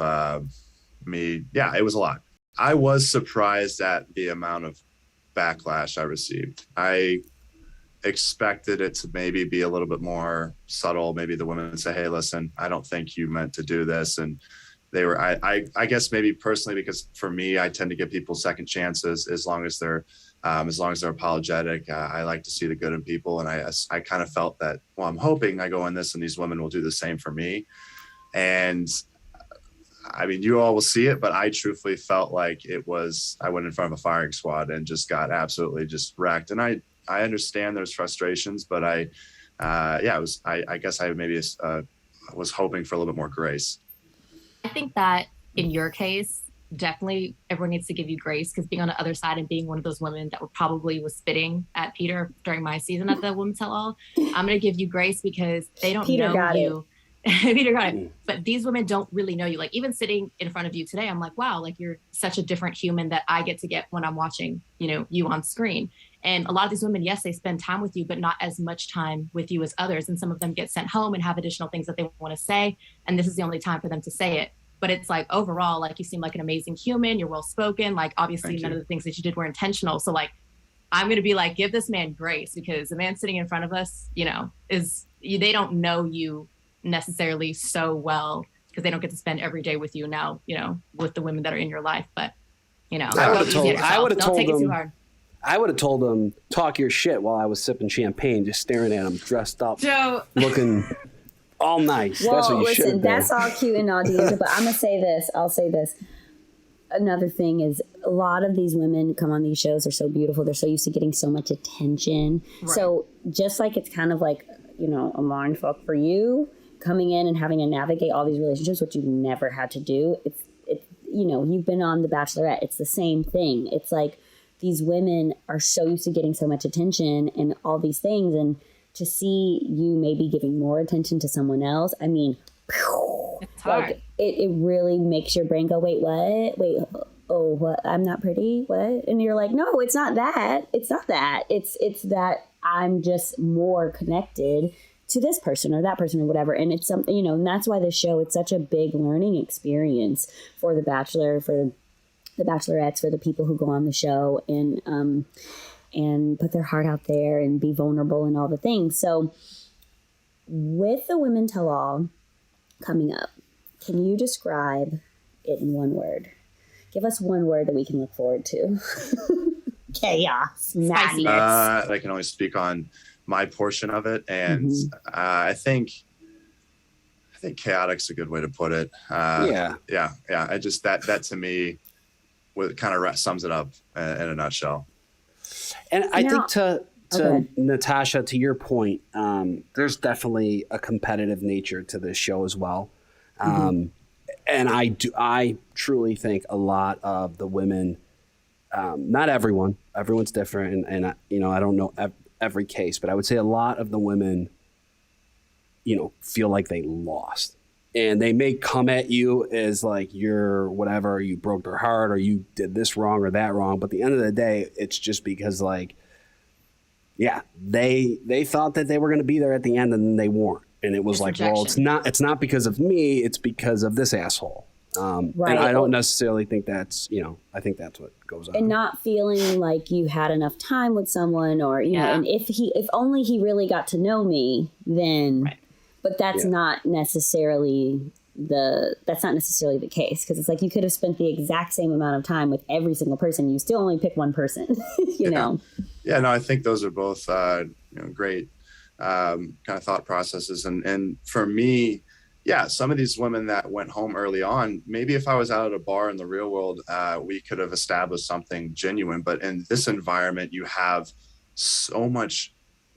me. Yeah, it was a lot. I was surprised at the amount of backlash I received. I expected it to maybe be a little bit more subtle. Maybe the women say, hey, listen, I don't think you meant to do this. And they were, I guess maybe personally, because for me, I tend to give people second chances as long as they're apologetic. I like to see the good in people. And I kind of felt that, well, I'm hoping I go in this and these women will do the same for me. And I mean, you all will see it, but I truthfully felt like I went in front of a firing squad and just got absolutely just wrecked. And I understand there's frustrations, but I guess I maybe was hoping for a little bit more grace. I think that in your case, definitely everyone needs to give you grace, because being on the other side and being one of those women that probably was spitting at Peter during my season at the Women Tell All, I'm going to give you grace because they don't know you. Peter got it. But these women don't really know you. Like, even sitting in front of you today, I'm like, wow, like, you're such a different human that I get to get when I'm watching, you on screen. And a lot of these women, yes, they spend time with you, but not as much time with you as others. And some of them get sent home and have additional things that they want to say. And this is the only time for them to say it. But it's like, overall, like, you seem like an amazing human. You're well-spoken. Like, obviously, none of the things that you did were intentional. So, like, I'm going to be like, give this man grace, because the man sitting in front of us, they don't know you necessarily so well, because they don't get to spend every day with you now, with the women that are in your life. But, I would have told them, talk your shit, while I was sipping champagne, just staring at them, dressed up, looking all nice. Well, that's what you should have done. That's all cute and all, Deandra, but I'm going to say this. I'll say this. Another thing is, a lot of these women come on these shows are so beautiful. They're so used to getting so much attention. Right. So just like it's kind of like, a mind fuck for you, coming in and having to navigate all these relationships, which you've never had to do. It's you've been on The Bachelorette. It's the same thing. It's like these women are so used to getting so much attention and all these things, and to see you maybe giving more attention to someone else, I mean, it's hard. Like, it really makes your brain go, wait, what? Wait, oh, what? I'm not pretty? What? And you're like, no, it's not that. It's not that. It's that I'm just more connected to this person or that person or whatever. And it's something, and that's why this show, it's such a big learning experience for The Bachelor, for the Bachelorettes, for the people who go on the show and put their heart out there and be vulnerable and all the things. So with the Women Tell All coming up, can you describe it in one word? Give us one word that we can look forward to. Chaos. Madness. I can only speak on my portion of it, and I think chaotic's a good way to put it. Yeah. I just that to me, kind of sums it up in a nutshell. And I think to Natasha, to your point, there's definitely a competitive nature to this show as well. And I truly think a lot of the women, not everyone's different. And I don't know every case, but I would say a lot of the women, feel like they lost. And they may come at you as like you're whatever, you broke their heart or you did this wrong or that wrong. But at the end of the day, it's just because like, yeah, they thought that they were going to be there at the end and they weren't. And it was like, rejection. Well, it's not because of me. It's because of this asshole. Right. And I don't necessarily think that's, I think that's what goes on. And not feeling like you had enough time with someone or, and if only he really got to know me, then... Right. But that's not necessarily the case, because it's like you could have spent the exact same amount of time with every single person. You still only pick one person, know? Yeah, no, I think those are both, great kind of thought processes. And for me, some of these women that went home early on, maybe if I was out at a bar in the real world, we could have established something genuine. But in this environment, you have so much,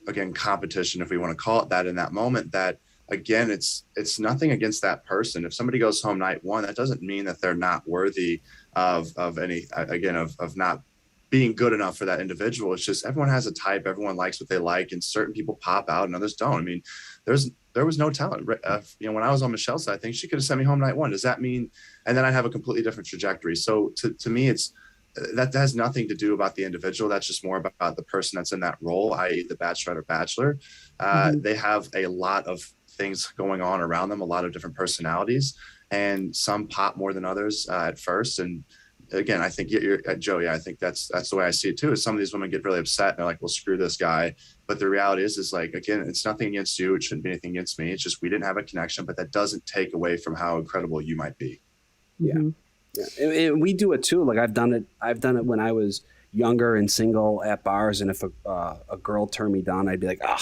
again, competition, if we want to call it that, in that moment that, again, it's nothing against that person. If somebody goes home night one, that doesn't mean that they're not worthy of any, again, of not being good enough for that individual. It's just everyone has a type, everyone likes what they like, and certain people pop out and others don't. I mean, there was no talent. When I was on Michelle's side, I think she could have sent me home night one. Does that mean, and then I'd have a completely different trajectory. So to me, that has nothing to do about the individual. That's just more about the person that's in that role, i.e. the bachelorette or bachelor. They have a lot of things going on around them, a lot of different personalities, and some pop more than others at first. And again, I think you're Joe. Yeah, I think that's the way I see it too. Is some of these women get really upset and they're like, "Well, screw this guy." But the reality is like, again, it's nothing against you. It shouldn't be anything against me. It's just we didn't have a connection. But that doesn't take away from how incredible you might be. Yeah, and we do it too. Like I've done it when I was younger and single at bars, and if a girl turned me down, I'd be like, "Ah,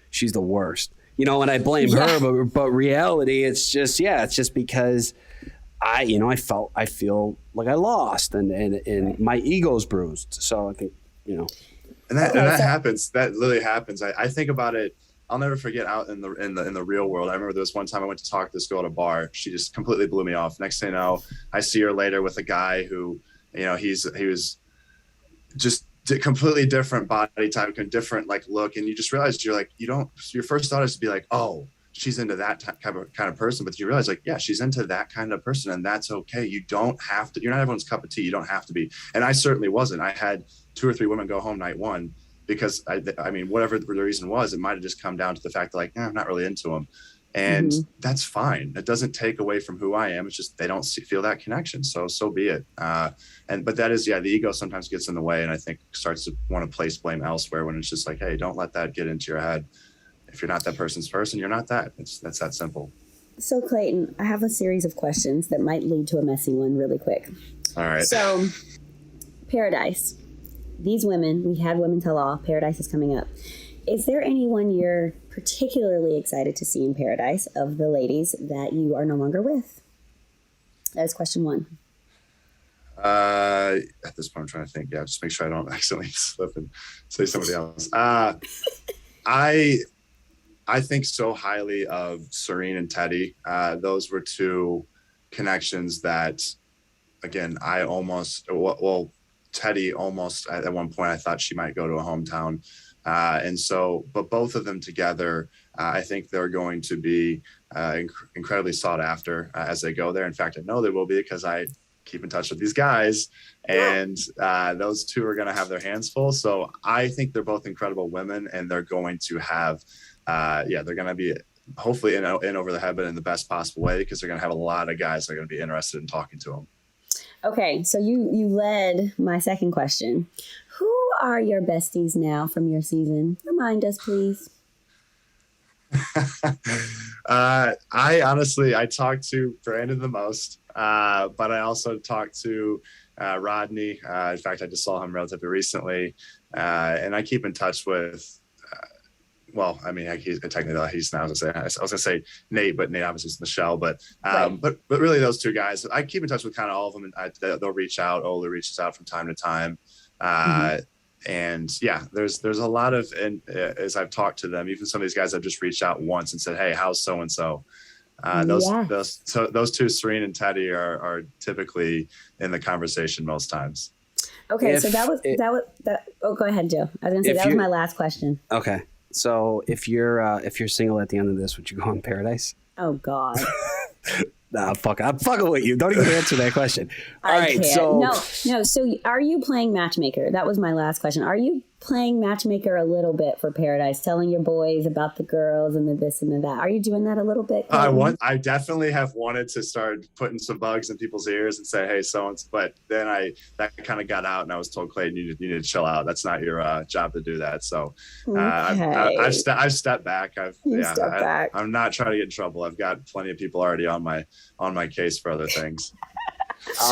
she's the worst." And I blame her, but reality, it's just because I feel like I lost and my ego's bruised. So I think, And that happens. That literally happens. I think about it. I'll never forget out in the real world. I remember there was one time I went to talk to this girl at a bar. She just completely blew me off. Next thing you know, I see her later with a guy who, he was just completely different body type and different like look, and you just realize your first thought is to be like, oh, she's into that kind of person, but you realize like, yeah, she's into that kind of person, and that's okay. You don't have to. You're not everyone's cup of tea. You don't have to be. And I certainly wasn't. I had 2 or 3 women go home night one because I mean, whatever the reason was, it might have just come down to the fact that like, I'm not really into them. And that's fine. It doesn't take away from who I am. It's just they don't feel that connection. So be it. But that is, the ego sometimes gets in the way, and I think starts to want to place blame elsewhere when it's just like, hey, don't let that get into your head. If you're not that person's person, you're not that. That's that simple. So Clayton, I have a series of questions that might lead to a messy one really quick. All right. So Paradise. These women, we had Women Tell All. Paradise is coming up. Is there anyone you're particularly excited to see in Paradise of the ladies that you are no longer with? That is question 1. At this point, I'm trying to think. Yeah, just make sure I don't accidentally slip and say somebody else. I think so highly of Serene and Teddy. Those were 2 connections that, again, Teddy almost at one point I thought she might go to a hometown. But both of them together, I think they're going to be incredibly sought after as they go there. In fact, I know they will be because I keep in touch with these guys, and those 2 are going to have their hands full. So I think they're both incredible women, and they're going to have, they're going to be hopefully in over the head, but in the best possible way, because they're going to have a lot of guys that are going to be interested in talking to them. Okay, so you led my second question. Who are your besties now from your season? Remind us, please. I honestly talk to Brandon the most, but I also talk to Rodney. In fact, I just saw him relatively recently, and I keep in touch with. He's now. I was gonna say Nate, but Nate obviously is Michelle. But really those 2 guys, I keep in touch with kind of all of them, and they'll reach out. Ola reaches out from time to time. And there's a lot of, and as I've talked to them, even some of these guys I've just reached out once and said, hey, how's so-and-so? Those two, Serene and Teddy, are typically in the conversation most times. Okay, so that was. Oh, go ahead, Joe. I was gonna say that was my last question. Okay, so if you're single at the end of this, would you go on Paradise? Oh God. Nah, I'm fucking with you. Don't even answer that question. All right, so no. So are you playing matchmaker? That was my last question. Are you playing matchmaker a little bit for Paradise, telling your boys about the girls and the this and the that? Are you doing that a little bit? I definitely have wanted to start putting some bugs in people's ears and say, hey, but then that kind of got out, and I was told, Clayton, you need to chill out. That's not your job to do that. So I've stepped back. I'm not trying to get in trouble. I've got plenty of people already on my case for other things.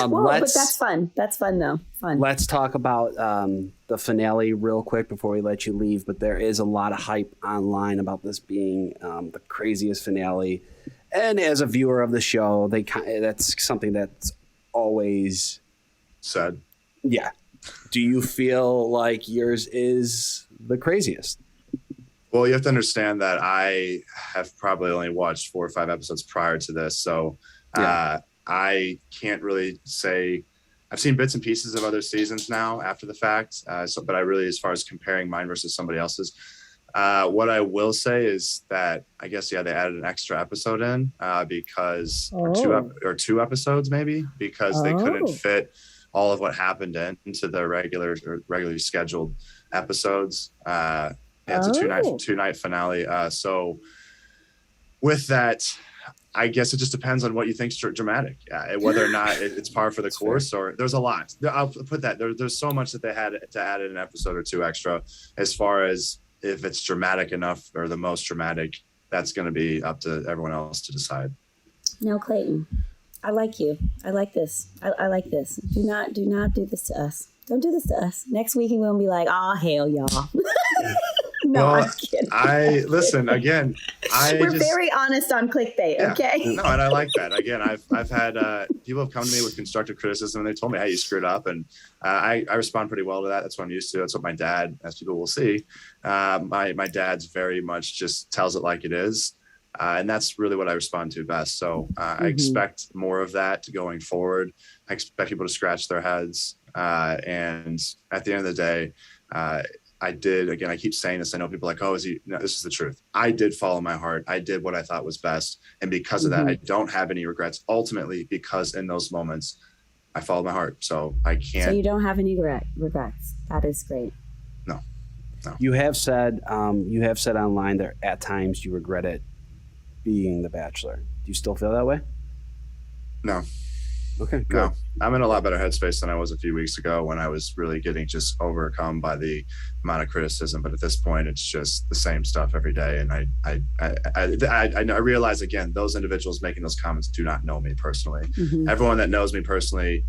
But that's fun. That's fun, though. Fun. Let's talk about the finale real quick before we let you leave. But there is a lot of hype online about this being the craziest finale. And as a viewer of the show, that's something that's always said. Yeah. Do you feel like yours is the craziest? Well, you have to understand that I have probably only watched 4 or 5 episodes prior to this. So I can't really say. I've seen bits and pieces of other seasons now after the fact. But I really, as far as comparing mine versus somebody else's, what I will say is that I guess, they added an extra episode in because or two episodes maybe, because they couldn't fit all of what happened into the regularly scheduled episodes. It's a two-night finale. So with that, I guess it just depends on what you think's dramatic, whether or not it's par for the course. Or there's a lot. I'll put that there's so much that they had to add in an episode or 2 extra. As far as if it's dramatic enough or the most dramatic, that's going to be up to everyone else to decide. No, Clayton, I like you. I like this. I like this. Do not do this to us. Don't do this to us. Next week, we're going to be like, oh, hell, y'all. No, I'm kidding. Listen again. We're very honest on clickbait, okay? No, and I like that. Again, I've had people have come to me with constructive criticism, and they told me, "Hey, you screwed up," and I respond pretty well to that. That's what I'm used to. That's what my dad, as people will see, my dad's very much just tells it like it is, and that's really what I respond to best. So I expect more of that going forward. I expect people to scratch their heads, and at the end of the day. I did, again, I keep saying this. I know people are like, oh, no, this is the truth. I did follow my heart. I did what I thought was best. And because of that, I don't have any regrets, ultimately, because in those moments, I followed my heart. So I can't. So you don't have any regrets. That is great. No. You have said online that at times you regretted being the Bachelor. Do you still feel that way? No. Okay, good. No, I'm in a lot better headspace than I was a few weeks ago when I was really getting just overcome by the amount of criticism. But at this point, it's just the same stuff every day. And I realize, again, those individuals making those comments do not know me personally. Everyone that knows me personally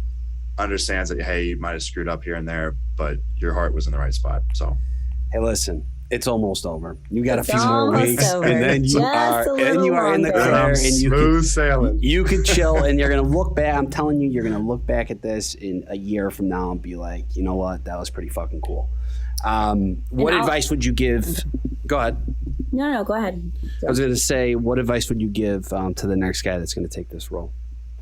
understands that, hey, you might have screwed up here and there, but your heart was in the right spot. So, hey, listen. It's almost over. You got a few more weeks, and then you are in the clear, and smooth sailing. You could chill, and you're gonna look back. I'm telling you, you're gonna look back at this in a year from now and be like, you know what, that was pretty fucking cool. What advice would you give? Go ahead. No, go ahead. I was gonna say, what advice would you give to the next guy that's gonna take this role?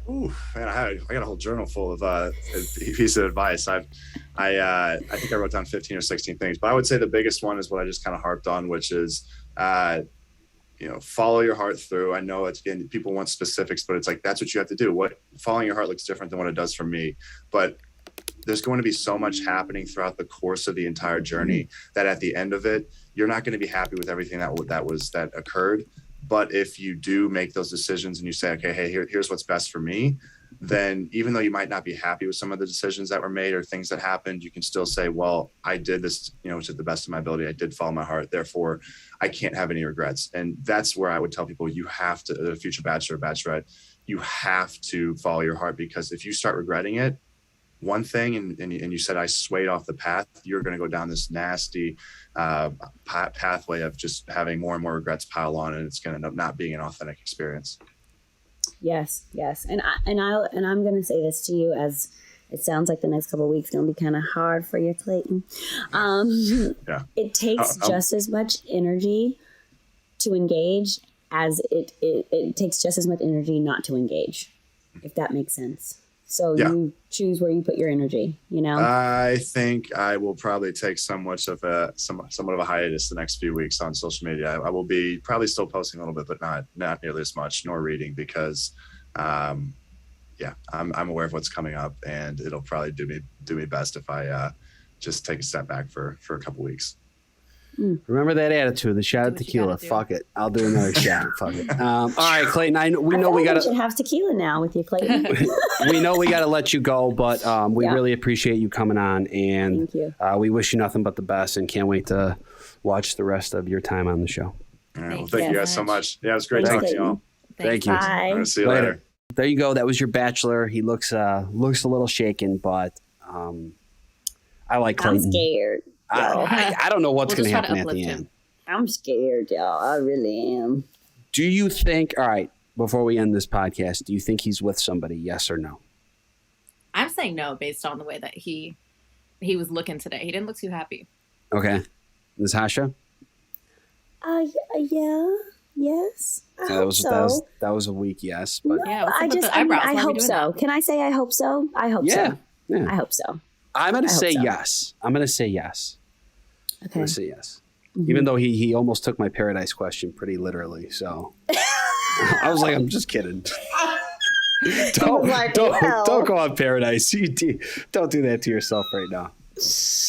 Ooh, man, I got a whole journal full of a piece of advice. I think I wrote down 15 or 16 things, but I would say the biggest one is what I just kind of harped on, which is, follow your heart through. I know it's, again, people want specifics, but it's like, that's what you have to do. Following your heart looks different than what it does for me, but there's going to be so much happening throughout the course of the entire journey that at the end of it, you're not going to be happy with everything that occurred. But if you do make those decisions and you say, okay, hey, here's what's best for me, then even though you might not be happy with some of the decisions that were made or things that happened, you can still say, well, I did this, to the best of my ability. I did follow my heart. Therefore, I can't have any regrets. And that's where I would tell people, you have to, the future Bachelor or Bachelorette, you have to follow your heart, because if you start regretting it, one thing, and you said I swayed off the path, you're going to go down this nasty pathway of just having more and more regrets pile on, and it's going to end up not being an authentic experience. Yes. And I'm going to say this to you, as it sounds like the next couple of weeks going to be kind of hard for you, Clayton. Yeah. It takes just as much energy to engage as it takes just as much energy not to engage, if that makes sense. So you choose where you put your energy, you know? I think I will probably take somewhat of a hiatus the next few weeks on social media. I will be probably still posting a little bit, but not nearly as much, nor reading, because I'm aware of what's coming up, and it'll probably do me best if I just take a step back for a couple weeks. Remember that attitude, the shot of tequila. Fuck it. I'll do another shot. Fuck it. All right, Clayton, we know we got to... should have tequila now with you, Clayton. We know we got to let you go, but we really appreciate you coming on, and Thank you. We wish you nothing but the best and can't wait to watch the rest of your time on the show. All right, well, thank you guys so much. Yeah, it was great talking to you all. Thank you. Bye. All right, see you later. There you go. That was your Bachelor. He looks a little shaken, but I like Clayton. I'm scared. I don't know what's We'll going to just try happen to at the uplift end. I'm scared, y'all. I really am. Do you think, all right, before we end this podcast, do you think he's with somebody, yes or no? I'm saying no based on the way that he was looking today. He didn't look too happy. Okay. Natasha? Yeah. Yes. I hope so. That was a weak yes. But Yeah, I hope so. Can I say I hope so? I hope so. Yeah. I hope so. I'm going to say so. yes. I'm going to say yes. Okay. I'm going to say yes. Even though he almost took my paradise question pretty literally. So I was like, I'm just kidding. Don't go on paradise. Don't do that to yourself right now.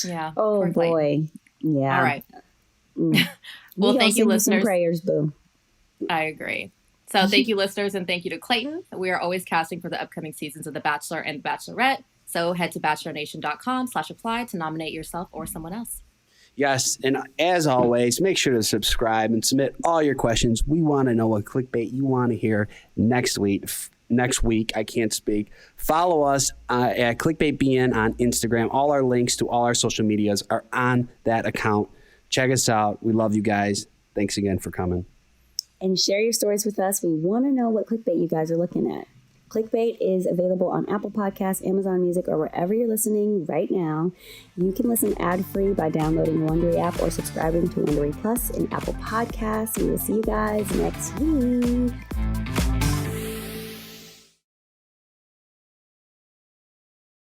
Yeah. Oh boy. Yeah. All right. Well, thank you, listeners. Some prayers, boo. I agree. So thank you, listeners, and thank you to Clayton. We are always casting for the upcoming seasons of The Bachelor and Bachelorette. So head to bachelornation.com/apply to nominate yourself or someone else. Yes, and as always, make sure to subscribe and submit all your questions. We want to know what clickbait you want to hear next week. I can't speak. Follow us at ClickbaitBN on Instagram. All our links to all our social medias are on that account. Check us out. We love you guys. Thanks again for coming. And share your stories with us. We want to know what clickbait you guys are looking at. Clickbait is available on Apple Podcasts, Amazon Music, or wherever you're listening right now. You can listen ad-free by downloading the Wondery app or subscribing to Wondery Plus in Apple Podcasts. We will see you guys next week.